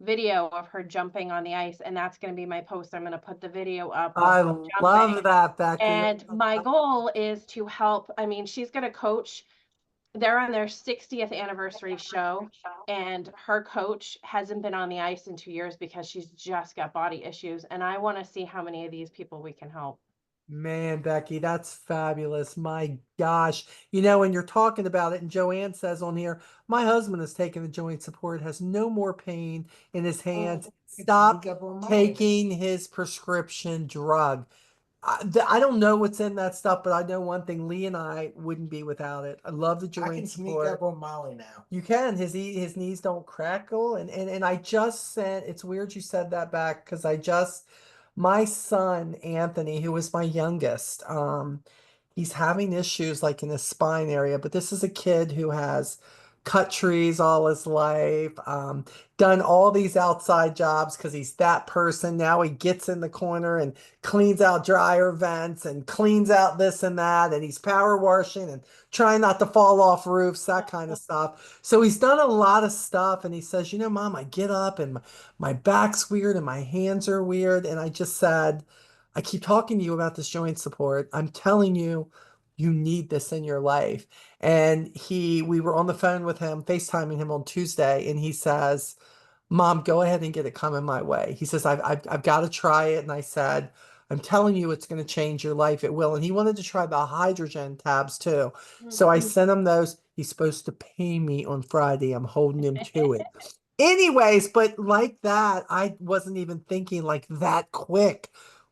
video of her jumping on the ice, and that's going to be my post. I'm going to put the video up of I her jumping. love that, Becky. And my goal is to help. I mean, she's going to coach. They're on their 60th anniversary show, and her coach hasn't been on the ice in 2 years because she's just got body issues. And I want to see how many of these people we can help. Man, Becky, that's fabulous. My gosh. When you're talking about it, and Joanne says on here, my husband has taken the joint support, has no more pain in his hands. Stop taking his prescription drug. I don't know what's in that stuff, but I know one thing, Lee and I wouldn't be without it. I love the I joint can sneak support. up on Molly now. You can. His knees don't crackle. And I just sent, it's weird you said that back, because my son Anthony, who is my youngest, he's having issues like in his spine area, but this is a kid who has cut trees all his life, done all these outside jobs because he's that person. Now he gets in the corner and cleans out dryer vents and cleans out this and that, and he's power washing and trying not to fall off roofs, that kind of stuff. So he's done a lot of stuff, and he says, Mom, I get up and my back's weird and my hands are weird. And I just said, I keep talking to you about this joint support. I'm telling you, you need this in your life. And we were on the phone with him, FaceTiming him on Tuesday, and he says, Mom, go ahead and get it coming my way. He says, I've got to try it. And I said, I'm telling you, it's going to change your life. It will. And he wanted to try the hydrogen tabs too. So I sent him those. He's supposed to pay me on Friday. I'm holding him to it. Anyways, but like that, I wasn't even thinking like that quick.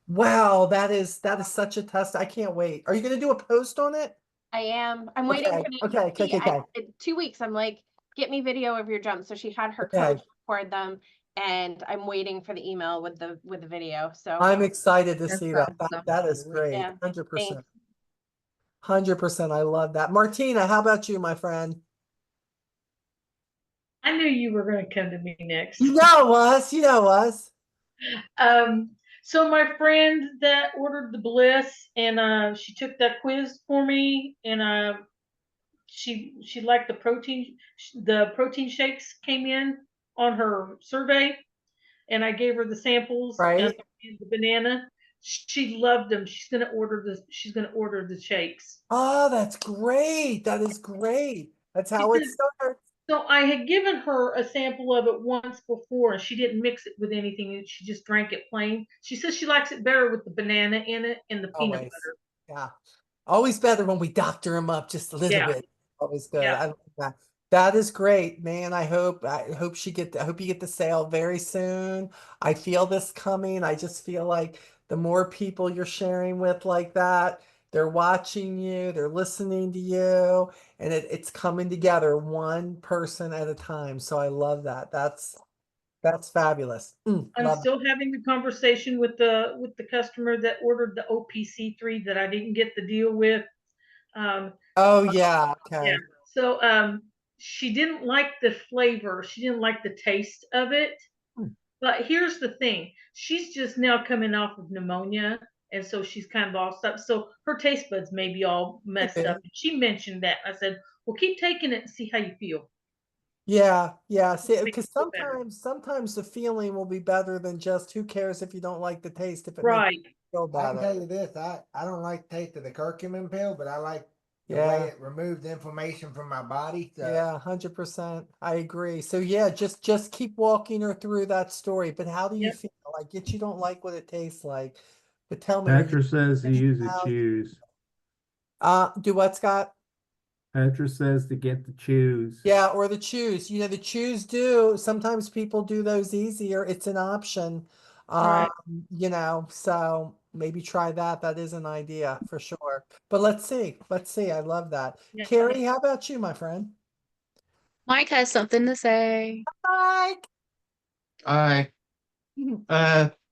Wow, that is such a test. I can't wait. Are you going to do a post on it? I am. I'm waiting Okay, for the okay. in 2 weeks. I'm like, get me video of your jumps. So she had her Okay. coach record them, and I'm waiting for the email with the video. So I'm excited to That's see that. awesome. That is great. Yeah, 100%. thanks. 100%. I love that. Martina, how about you, my friend? I knew you were going to come to me next. You know us. You know us. So my friend that ordered the Bliss, and she took that quiz for me, and she liked the protein shakes came in on her survey, and I gave her the samples Right. and the banana. She loved them. She's gonna order the shakes. Oh, that's great. That is great. That's how it starts. So I had given her a sample of it once before, and she didn't mix it with anything. She just drank it plain. She says she likes it better with the banana in it and the peanut Always. butter. Yeah. Always better when we doctor them up just a little bit. Always good. Yeah. I love that. That is great, man. I hope I hope you get the sale very soon. I feel this coming. I just feel like the more people you're sharing with like that, they're watching you, they're listening to you, and it's coming together one person at a time. So I love that. That's fabulous. I'm Love it. still having the conversation with the customer that ordered the OPC3 that I didn't get the deal with. Oh yeah, Yeah. okay. So she didn't like the flavor. She didn't like the taste of it. But here's the thing. She's just now coming off of pneumonia. And so she's kind of all stuff. So her taste buds may be all messed up. And she mentioned that. I said, well, keep taking it and see how you feel. Yeah, yeah. See, Make because you feel better. sometimes the feeling will be better than just who cares if you don't like the taste if it makes Right. you feel I can better. tell you this, I don't like the taste of the curcumin pill, but I like the way Yeah. it removes inflammation from my body. So Yeah, 100%. I agree. So yeah, just keep walking her through that story. But how do you Yep. feel? I get you don't like what it tastes like, but tell me, are you Petra says to use the now? chews. Do what, Scott? Petra says to get the chews. Yeah, or the chews. You know, the chews do. Sometimes people do those easier. It's an option. Right. You know, so maybe try that. That is an idea for sure. But let's see. Let's see. I love that. Yeah. Carrie, how about you, my friend? Mike has something to say. Mike. Hi.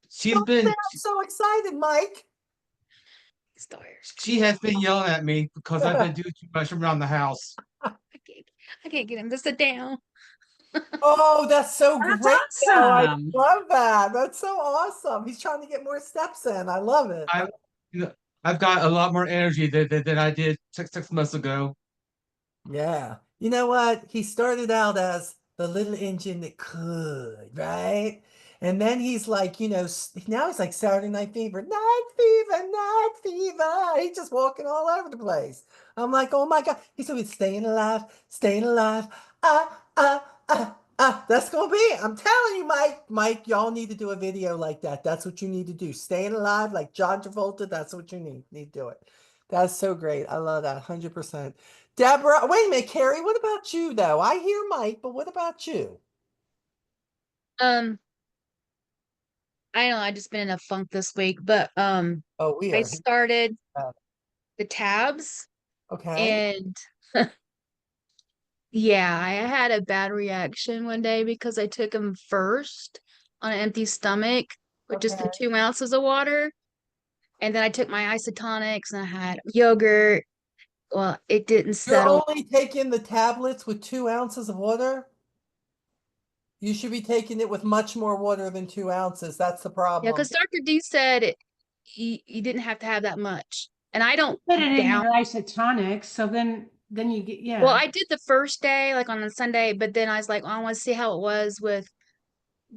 She's Don't been sound so excited, Mike. she has been yelling at me because I've been doing too much around the house. I can't get him to sit down. Oh, that's so That's great. though. I awesome. love that. That's so awesome. He's trying to get more steps in. I love it. I've got a lot more energy than I did 6 months ago. Yeah. You know what? He started out as the little engine that could, right? And then he's like, you know, now he's like Saturday Night Fever, Night Fever, Night Fever. He's just walking all over the place. I'm like, oh my God. He's always staying alive, staying alive. That's gonna be it. I'm telling you, Mike, y'all need to do a video like that. That's what you need to do. Staying alive like John Travolta. That's what you need to do it. That's so great. I love that 100%. Deborah, wait a minute, Carrie, what about you though? I hear Mike, but what about you? I don't know, I just been in a funk this week, but Oh, we I are. started the tabs Okay. and yeah, I had a bad reaction one day because I took them first on an empty stomach with just the Okay. 2 ounces of water. And then I took my isotonics and I had yogurt. Well, it didn't You're settle. only taking the tablets with 2 ounces of water? You should be taking it with much more water than 2 ounces. That's the Yeah, problem. because Dr. D said you didn't have to have that much. And I don't Put it in down. your isotonics, so then you get, yeah. Well, I did the first day, like on a Sunday, but then I was like, oh, I want to see how it was with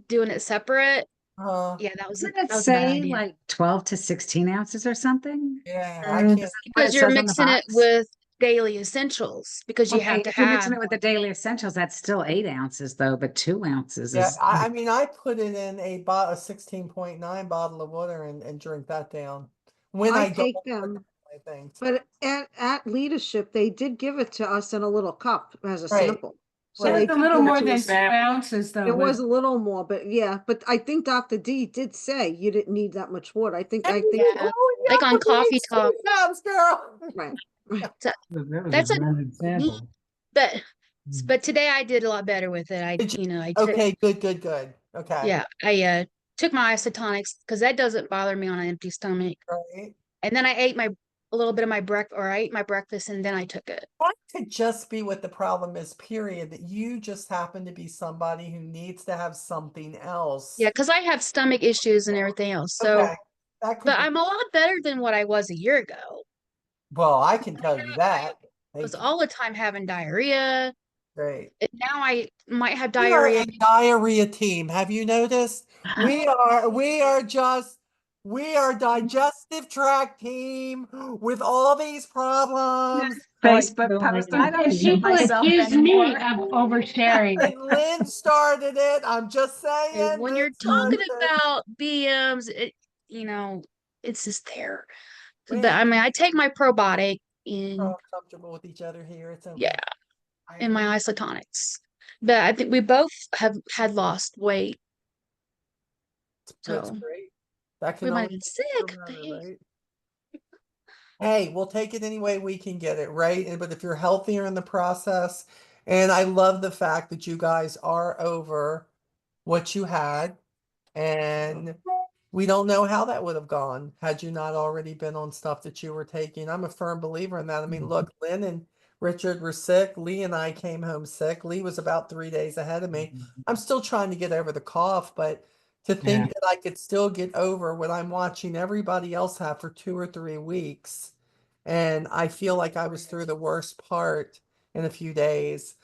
doing it separate. Yeah, that was Doesn't that it was a bad say idea. like 12 to 16 ounces or something? Yeah, I can't. What Because it you're says on the mixing it box? with daily essentials because you have Okay, to if you're have. mixing it with the daily essentials, that's still 8 ounces though, but 2 ounces Yeah, is I mean, I put it in a 16.9 bottle of water and drink that down when I I don't take them, my things. but at leadership, they did give it to us in a little cup as a Right. sample. So Right. they It's a did little give it more to than us. 2 ounces though. It was but- a little more, but yeah, but I think Dr. D did say you didn't need that much water. I think Yeah, like on Coffee Talk. Girl. right. So, That was that's a a blended sample. but today I did a lot better with it. I took, Okay, good. Okay. yeah, I took my isotonics because that doesn't bother me on an empty stomach. Right. And then I ate a little bit of my I ate my breakfast and then I took it. That could just be what the problem is, period. That you just happen to be somebody who needs to have something else. Yeah, because I have stomach issues and everything else. So, Okay. That could but be. I'm a lot better than what I was a year ago. Well, I can tell you that. I was all the time having diarrhea. Great. And now I might have We are diarrhea. a diarrhea team. Have you noticed? We are digestive tract team with all these problems. Facebook post. I don't And shit people myself accuse me anymore. of oversharing. And Lynn started it. I'm just And saying. when Lynn you're talking started it. about BMs, it's just there. We But I mean, I take my probiotic We're and all comfortable with each other here. It's okay. yeah, and my isotonics. But I think we both have had lost weight. That's So great. That can we might only have been sick, matter, but hey. right? Hey, we'll take it any way we can get it, right? But if you're healthier in the process, and I love the fact that you guys are over what you had, and we don't know how that would have gone had you not already been on stuff that you were taking. I'm a firm believer in that. I mean, look, Lynn and Richard were sick. Lee and I came home sick. Lee was about 3 days ahead of me. I'm still trying to get over the cough, but to think that I could still get over what I'm watching everybody else have for 2 or 3 weeks. And I feel like I was through the worst part in a few days.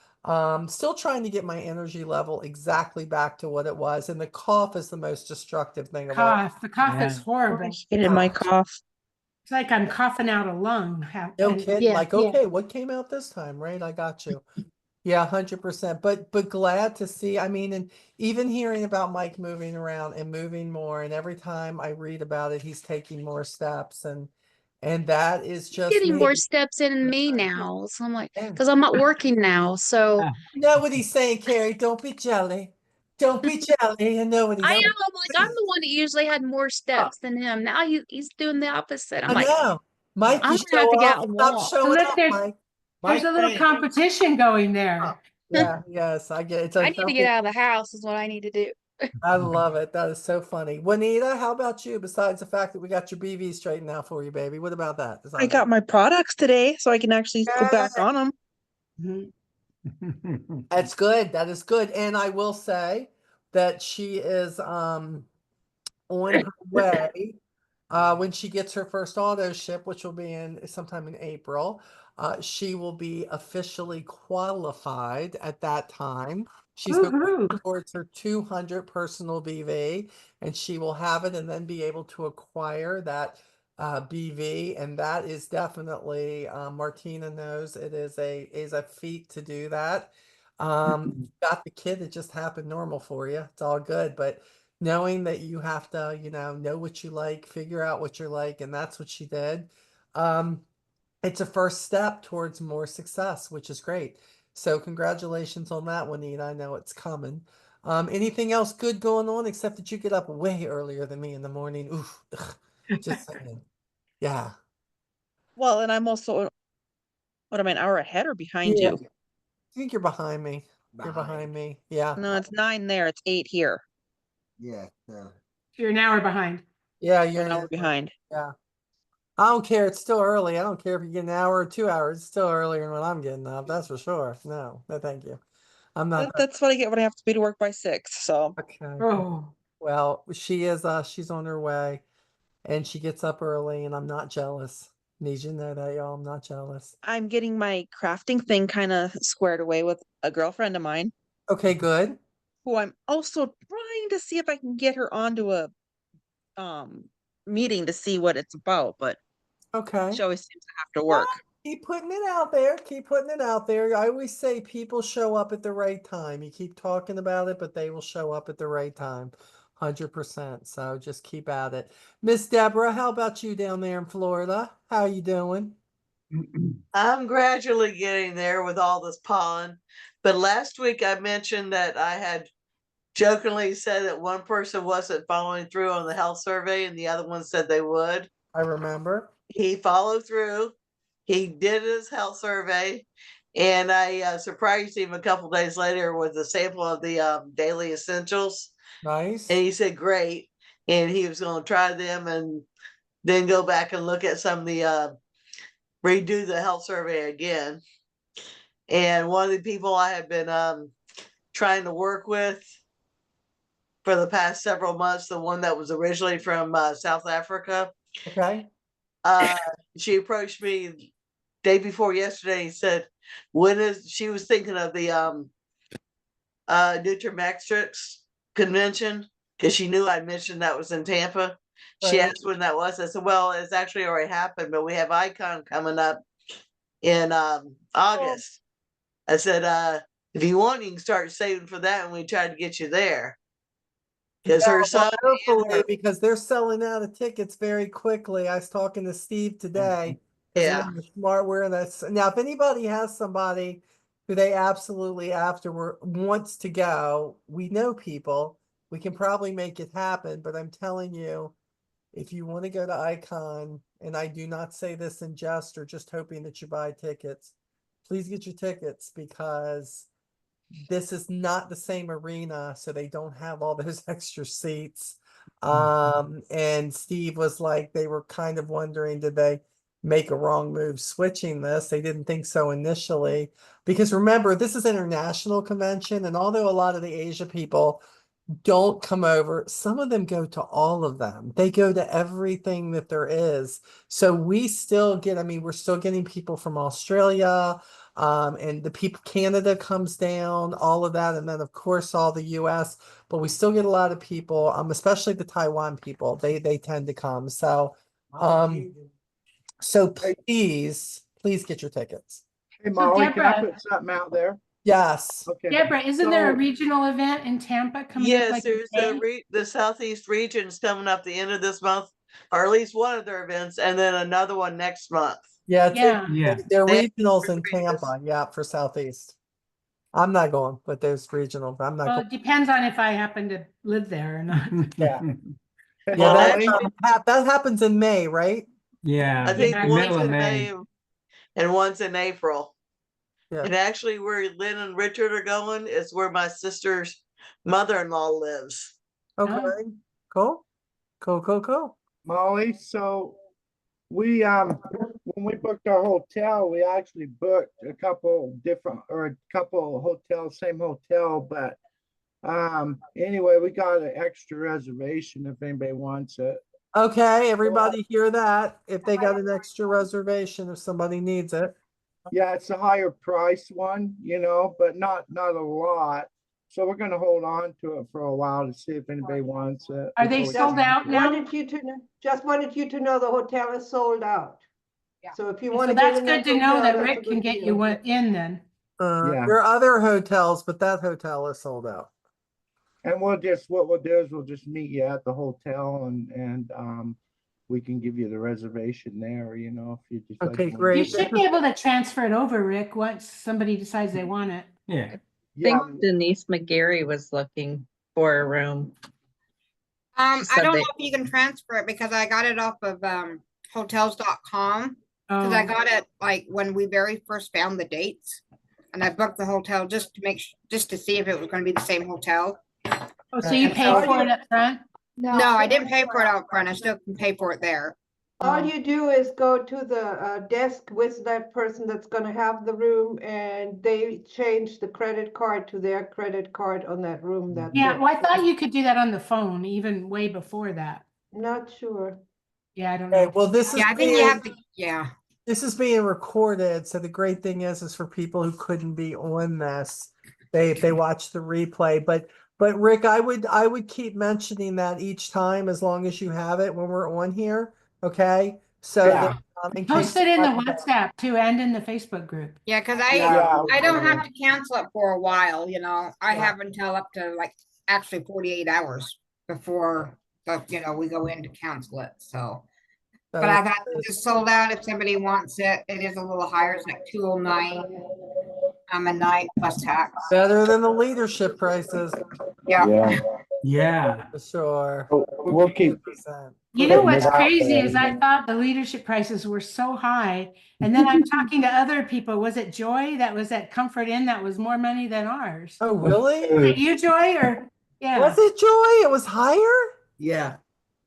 Still trying to get my energy level exactly back to what it was. And the cough is the most destructive thing of all. The cough is horrible. Hated my cough. It's like I'm coughing out a lung. No And kidding. Like, okay, what came out this time, right? I got you. Yeah, 100%. But glad to see. I mean, and even hearing about Mike moving around and moving more, and every time I read about it, he's taking more steps, and that is just Getting more me. steps in me now. So I'm like, Yeah. because I'm not working now. So You know what he's saying, Carrie? Don't be jelly. Don't be jelly. I know what he's I am. saying. I'm like, I'm the one that usually had more steps than him. Now he's doing the opposite. I'm I like, know. Mike, I'm you gonna have show to get off. out and Stop walk. showing look, off, Mike. there's a little competition going there. Yeah, yes, I get it. It's I a need to healthy. get out of the house is what I need to do. I love it. That is so funny. Juanita, how about you? Besides the fact that we got your BV straightened out for you, baby, what about that? I got my products today, so I can actually go back on them. That's good. That is good. And I will say that she is on her way. When she gets her first auto ship, which will be in sometime in April, she will be officially qualified at that time. She's been working towards her 200 personal BV, and she will have it and then be able to acquire that BV. And that is definitely, Martina knows it is a feat to do that. You got the kid, it just happened normal for you. It's all good, but knowing that you have to, know what you like, figure out what you're like, and that's what she did. It's a first step towards more success, which is great. So congratulations on that, Juanita. I know it's coming. Anything else good going on except that you get up way earlier than me in the morning? Oof, just saying. Yeah. Well, and I'm also, what am I, an hour ahead or behind Yeah. you? I think you're behind me. You're behind me. Yeah. No, it's 9 there. It's 8 here. Yeah. No. You're an hour behind. Yeah, We're you're an hour behind. Yeah. I don't care. It's still early. I don't care if you get an hour or 2 hours. It's still earlier than when I'm getting up. That's for sure. No, thank you. I'm not. That's what I get when I have to be to work by 6. So Okay. Oh. Well, she is. She's on her way, and she gets up early, and I'm not jealous. Need you to know that, y'all. I'm not jealous. I'm getting my crafting thing kind of squared away with a girlfriend of mine. Okay, good. Who I'm also trying to see if I can get her onto a meeting to see what it's about, but Okay. she always seems to have to work. Keep putting it out there. Keep putting it out there. I always say people show up at the right time. You keep talking about it, but they will show up at the right time. 100%. So just keep at it. Miss Deborah, how about you down there in Florida? How you doing? I'm gradually getting there with all this pollen. But last week I mentioned that I had jokingly said that one person wasn't following through on the health survey and the other one said they would. I remember. He followed through. He did his health survey. And I surprised him a couple days later with a sample of the daily essentials. Nice. And he said, great. And he was going to try them and then go back and look at some of the redo the health survey again. And one of the people I have been trying to work with for the past several months, the one that was originally from South Africa. Okay. She approached me day before yesterday and said, she was thinking of the Nutrimetrics convention because she knew I mentioned that was in Tampa. She Right. asked when that was. I said, well, it's actually already happened, but we have Icon coming up in August. I said, if you want, you can start saving for that, and we tried to get you there. Because her son, hopefully, because they're selling out of tickets very quickly. I was talking to Steve today. Yeah. Smart, we're in this now. If anybody has somebody who they absolutely afterward wants to go, we know people. We can probably make it happen. But I'm telling you, if you want to go to Icon, and I do not say this in jest or just hoping that you buy tickets, please get your tickets because this is not the same arena, so they don't have all those extra seats. And Steve was like, they were kind of wondering, did they make a wrong move switching this? They didn't think so initially, because remember, this is international convention, and although a lot of the Asia people don't come over, some of them go to all of them. They go to everything that there is. So we still get, I mean, we're still getting people from Australia, and the people, Canada comes down, all of that, and then of course all the US, but we still get a lot of people, especially the Taiwan people. They tend to come. So please get your tickets. Hey So Molly, can I Deborah, put something out there? Yes. Okay. Deborah, isn't there a So- regional event in Tampa coming up? Yes, Like in there's May? the Southeast region's coming up the end of this month, or at least one of their events, and then another one next month. Yeah, Yeah. they're They- regionals in Tampa, yeah, for Southeast. I'm not going, but there's regional. I'm not Well, going. it depends on if I happen to live there or not. Yeah. Hey, Yeah, Molly, that happens in May, right? Yeah. I think Yeah, one's Middle of in May. May and one's in April. Yeah. And actually, where Lynn and Richard are going is where my sister's mother-in-law lives. Okay. Cool. Molly, so we when we booked our hotel, we actually booked a couple hotels, same hotel, but anyway, we got an extra reservation if anybody wants it. Okay, everybody hear that? If they got an extra reservation, if somebody needs it. Yeah, it's a higher price one, but not a lot. So we're gonna hold on to it for a while to see if anybody wants it. Are they before we sold cancel out it. now? Just wanted you to know the hotel is sold out. So if you want So to that's get in good that to know hotel, that that's a Rick can good get deal. you one in then. Yeah. There are other hotels, but that hotel is sold out. And what we'll do is we'll just meet you at the hotel and we can give you the reservation there, if you just. Okay, wanna- great. You should be able to transfer it over, Rick, once somebody decides they want it. Yeah. I think Denise McGarry was looking for a room. I said don't they- know if you can transfer it because I got it off of hotels.com. Because I Oh. got it like when we very first found the dates. And I booked the hotel just to just to see if it was going to be the same hotel. Oh, so you And paid for it up front? No, I didn't pay for it up front. I still can pay for it there. All you do is go to the desk with that person that's gonna have the room and they change the credit card to their credit card on that room. That's Yeah, it. well, I thought you could do that on the phone even way before that. Not sure. Yeah, I don't Okay, know. well, this is Yeah, I think you being, have to, yeah. this is being recorded. So the great thing is for people who couldn't be on this, they watch the replay. But Rick, I would keep mentioning that each time as long as you have it when we're on here. Okay. So Yeah. that, in Post case it in the somebody- WhatsApp too and in the Facebook group. Yeah, because Yeah. I don't have to cancel it for a while, I Yeah. have until up to like actually 48 hours before we go in to cancel it. So but I've had it just sold out if somebody wants it. It is a little higher, it's like 209 a night plus tax. better than the leadership prices. Yeah. Yeah. For sure. We'll keep. 100%. You know what's Putting it out crazy there. is I thought the leadership prices were so high. And then I'm talking to other people. Was it Joy that was at Comfort Inn that was more money than ours? Oh, really? Was it you, Joy, or yeah? Was it Joy? It was higher? Yeah,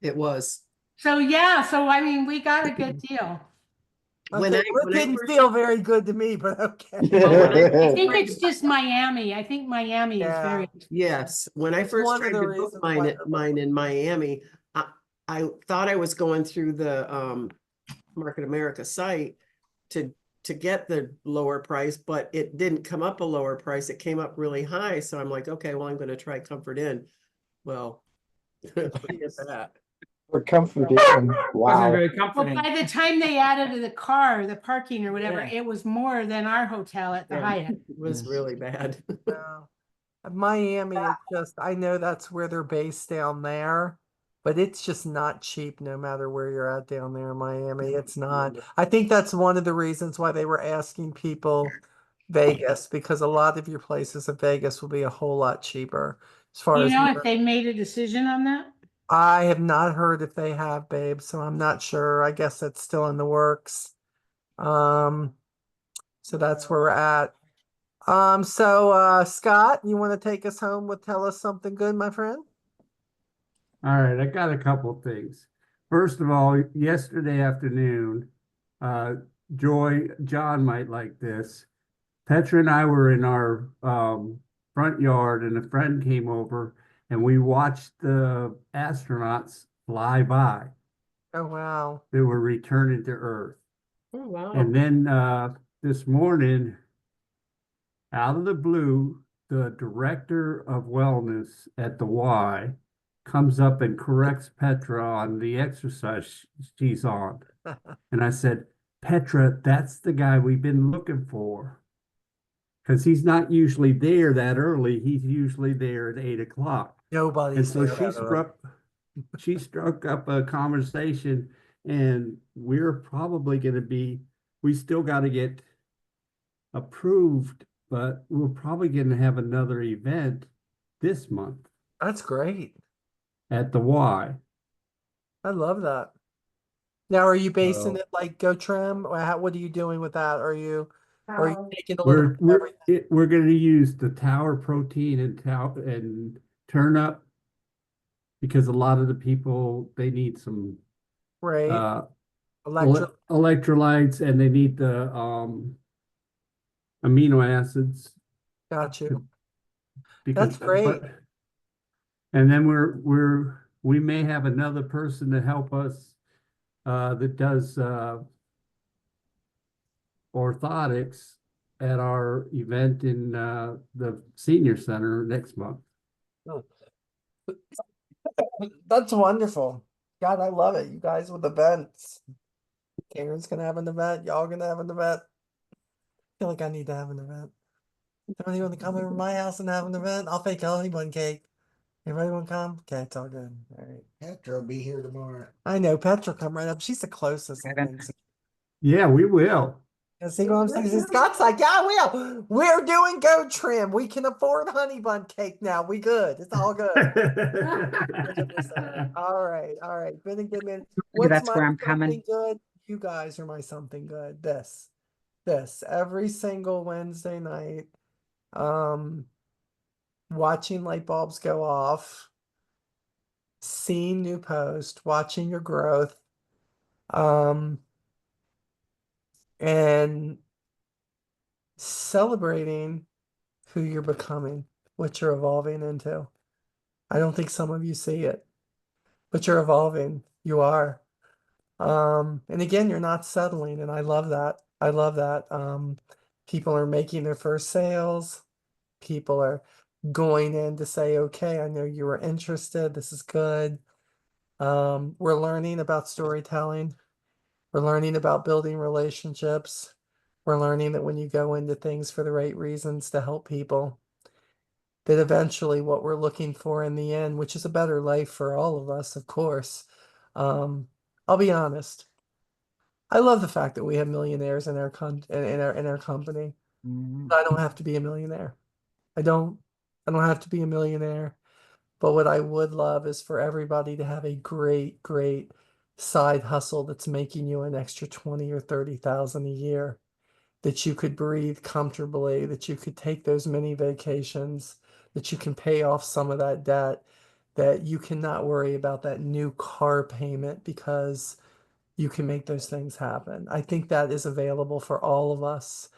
it was. So yeah, so I mean we got a good deal. When Okay, I- well, it when I didn't first- feel very good to me, but okay. I think it's just Miami. I think Miami is Yeah. very Yes, when I It's first one of tried the to book reasons why mine in Miami, I thought I was going through the Market America site to get the lower price, but it didn't come up a lower price. It came up really high. So I'm like, okay, well, I'm going to try Comfort Inn. Well, look at that. For comfort in. Wasn't Wow. very well. comforting. By the time they added the car, the parking or whatever, Yeah. it was more than our hotel at the Yeah. Hyatt. It was really bad. No. Miami is just, I know that's where they're based down there, but it's just not cheap no matter where you're at down there in Miami. It's not. I think that's one of the reasons why they were asking people Vegas, because a lot of your places in Vegas will be a whole lot cheaper as far Do you as know if they made a decision on that? I have not heard if they have, babe, so I'm not sure. I guess it's still in the works. Um, so that's where we're at. Scott, you want to take us home with tell us something good, my friend? All right, I got a couple things. First of all, yesterday afternoon, uh, John might like this. Petra and I were in our front yard, and a friend came over, and we watched the astronauts fly by. Oh wow. They were returning to Earth. Oh, wow. And then this morning, out of the blue, the director of wellness at the Y comes up and corrects Petra on the exercise she's on. And I said, Petra, that's the guy we've been looking for. Because he's not usually there that early. He's usually there at 8 o'clock. And Nobody's so there that early. she struck up a conversation, and we're probably going to be, we still got to get approved, but we're probably going to have another event this month That's great. at the Y. I love that. Now, are you basing So it like Go Trim, or what are you doing with that? Are you taking a little bit of we're everything? we're going to use the Tower protein and turn up, because a lot of the people, they need some Right. uh Electro. electrolytes, and they need the amino acids Got you. because That's great. and then we may have another person to help us that does orthotics at our event in the senior center next month. Oh. That's wonderful. God, I love it. You guys with events. Karen's gonna have an event. Y'all gonna have an event. I feel like I need to have an event. Somebody want to come over to my house and have an event? I'll fake honey bun cake. Everybody want to come? Okay, it's all good. All right. Petra will be here tomorrow. I know Petra come right up. She's the closest, I think. Yeah, we will. And see what I'm saying? Scott's like, yeah, we're doing Go Trim. We can afford honey bun cake now. We good. It's all good. 100%. All right, all right. Been a good minute. What's That's my where I'm something coming. good? You guys are my something good. This every single Wednesday night. Watching light bulbs go off, seeing new posts, watching your growth, and celebrating who you're becoming, what you're evolving into. I don't think some of you see it, but you're evolving. You are. And again, you're not settling, and I love that. I love that. People are making their first sales. People are going in to say, okay, I know you were interested. This is good. We're learning about storytelling. We're learning about building relationships. We're learning that when you go into things for the right reasons to help people, that eventually what we're looking for in the end, which is a better life for all of us, of course. I'll be honest. I love the fact that we have millionaires in our in our company. I don't have to be a millionaire. I don't. I don't have to be a millionaire. But what I would love is for everybody to have a great, great side hustle that's making you an extra 20 or 30,000 a year, that you could breathe comfortably, that you could take those mini vacations, that you can pay off some of that debt, that you cannot worry about that new car payment because you can make those things happen. I think that is available for all of us.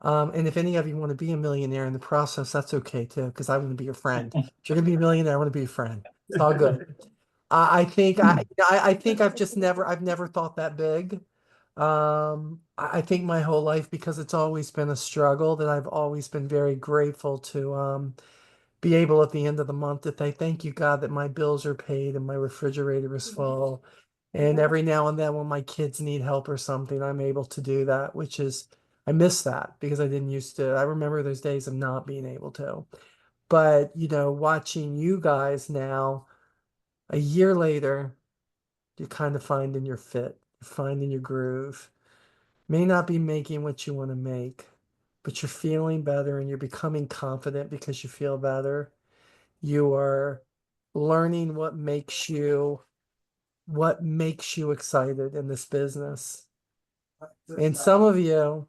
And if any of you want to be a millionaire in the process, that's okay too, because I want to be your friend. If you're gonna be a millionaire, I want to be your friend. It's all good. I think I've never thought that big. I think my whole life, because it's always been a struggle, that I've always been very grateful to be able at the end of the month to say, thank you, God, that my bills are paid and my refrigerator is full. And every now and then when my kids need help or something, I'm able to do that, which is, I miss that because I didn't used to. I remember those days of not being able to. But, watching you guys now, a year later, you're kind of finding your fit, you're finding your groove. May not be making what you want to make, but you're feeling better and you're becoming confident because you feel better. You are learning what makes you excited in this business. And some of you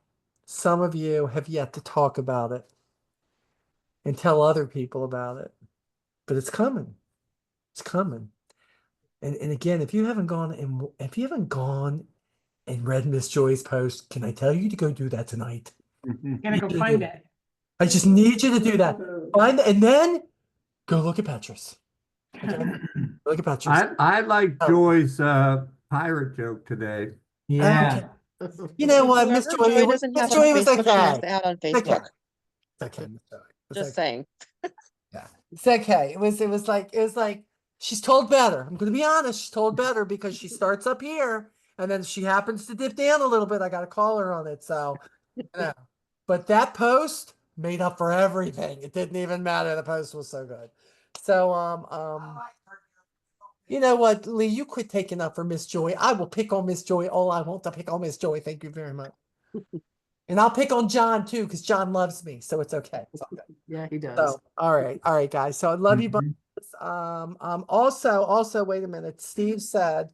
have yet to talk about it and tell other people about it. But it's coming. It's coming. And again, if you haven't gone and read Miss Joy's post, can I tell you to go do that tonight? Gonna go find it. I just need you to do that. Find and then go look at Petrus. Okay? Look at Petrus. I like Joy's pirate joke today. Okay. You know what, Miss Remember, Joy? Joy doesn't Miss have a Joy was Facebook. She has okay. to add on It's okay. Facebook. It's okay, Miss Joy. It's Just okay. saying. Yeah. It's okay. It was like she's told better. I'm gonna be honest, she's told better because she starts up here and then she happens to dip down a little bit. I gotta call her on it. So but that post made up for everything. It didn't even matter. The post was so good. So you know what, Lee, you quit taking up for Miss Joy. I will pick on Miss Joy all I want to pick on Miss Joy. Thank you very much. And I'll pick on John too, because John loves me, so it's okay. It's all good. Yeah, he does. So, all right, guys. So I love you both. Also, wait a minute. Steve said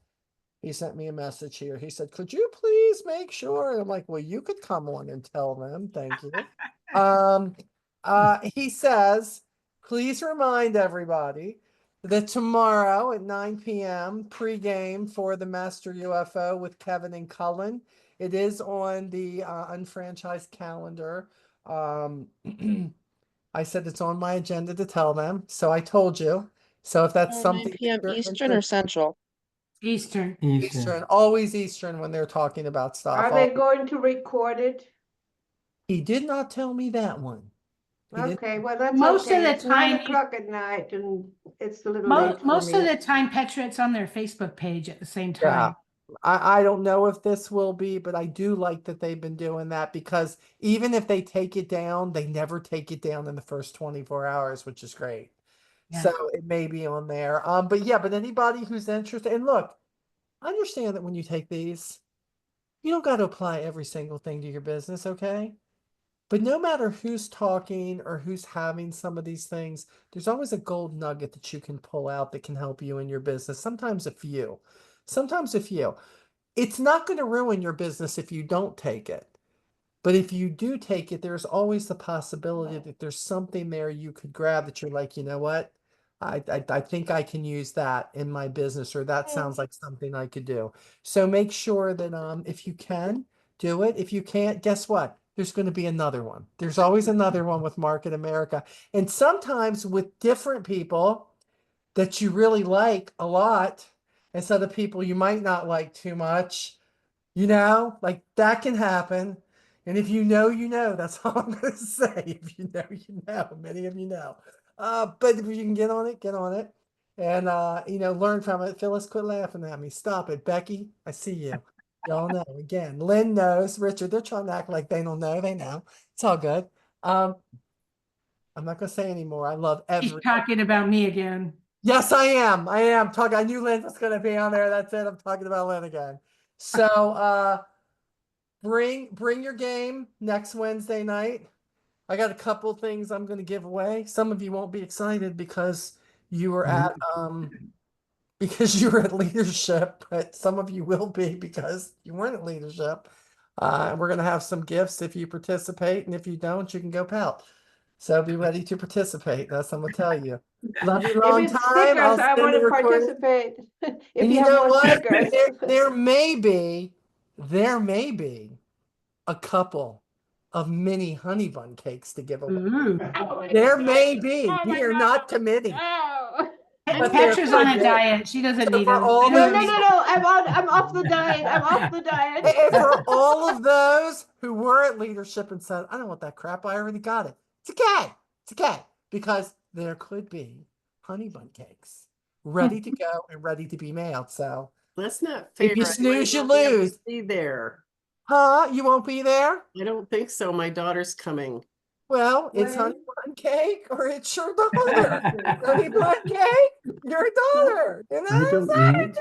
he sent me a message here. He said, "Could you please make sure?" And I'm like, "Well, you could come on and tell them. Thank you." He says, "Please remind everybody that tomorrow at 9 p.m. pregame for the Master UFO with Kevin and Cullen. It is on the unfranchised calendar." I said it's on my agenda to tell them, so I told you. So if that's 9 something p.m. you're Eastern or interested- Central? Eastern. Eastern, always Eastern when they're talking about stuff. Are they going to record it? He did not tell me that one. He didn't- Okay, well, that's Most of okay. the It's 9 time- o'clock at night and it's a little late for Most of me. the time, Petra, it's on their Facebook page at the same Yeah. time. I don't know if this will be, but I do like that they've been doing that because even if they take it down, they never take it down in the first 24 hours, which is great. Yeah. So it may be on there. But anybody who's interested, and look, I understand that when you take these, you don't got to apply every single thing to your business, okay? But no matter who's talking or who's having some of these things, there's always a gold nugget that you can pull out that can help you in your business. Sometimes a few. It's not going to ruin your business if you don't take it. But if you do take it, there's always the possibility that there's something there you could grab that you're like, you know what? I think I can use that in my business, or that sounds like something I could do. So make sure that if you can, do it. If you can't, guess what? There's going to be another one. There's always another one with Market America. And sometimes with different people that you really like a lot, instead of people you might not like too much, like that can happen. And if you know, that's all I'm going to say. If you know, many of you know. But if you can get on it, and, learn from it. Phyllis, quit laughing at me. Stop it. Becky, I see you. Y'all know. Again, Lynn knows. Richard, they're trying to act like they don't know. They know. It's all good. I'm not going to say anymore. I love He's every. talking about me again. Yes, I am. I am talking. I knew Lynn was going to be on there. That's it. I'm talking about Lynn again. So, bring your game next Wednesday night. I got a couple things I'm going to give away. Some of you won't be excited because you were at leadership, but some of you will be because you weren't at leadership. We're going to have some gifts if you participate, and if you don't, you can go pout. So be ready to participate. That's what I'm going to tell you. Love you long If it's time. stickers, I'll I send want the to recording. participate. If And you you have know more what? stickers. There may be a couple of mini honey bun cakes to give away. There may be. Oh my We are God. not committing. No. But there Petra's on could a be. diet. She doesn't So need for them. all No, those- no, no, no. I'm off the diet. I'm off the diet. And for all of those who were at leadership and said, I don't want that crap, I already got it. It's okay. It's okay. Because there could be honey bun cakes ready to go and ready to be mailed. So That's not fair. if you I snooze, might you not be able to lose. Be there. Huh? You won't be there? I don't think so. My daughter's coming. Well, it's honey bun cake or it's your daughter. Honey bun cake, your daughter. You know, I is don't that know. it, Joy?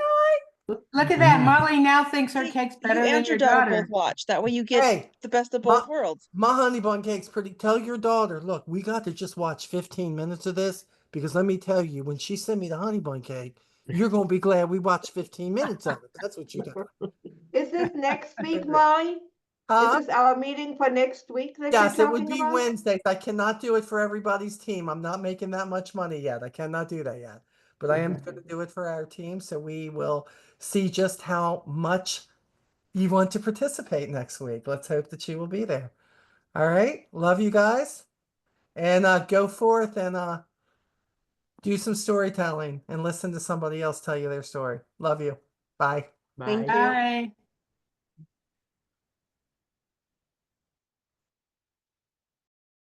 Look at that. Molly now thinks her cake's You better than and your your daughter daughter. both watch. That way you get Hey, the best of both worlds. My honey bun cake's pretty. Tell your daughter, look, we got to just watch 15 minutes of this. because let me tell you, when she sent me the honey bun cake, you're gonna be glad we watched 15 minutes of it. That's what you got. Is this next week, Molly? Is Huh? this our meeting for next week that you're Yes, it would talking be about? Wednesdays. I cannot do it for everybody's team. I'm not making that much money yet. I cannot do that yet. But I am going to do it for our team. So we will see just how much you want to participate next week. Let's hope that you will be there. All right. Love you guys. And go forth and do some storytelling and listen to somebody else tell you their story. Love you. Bye. Thank Bye. you. Bye.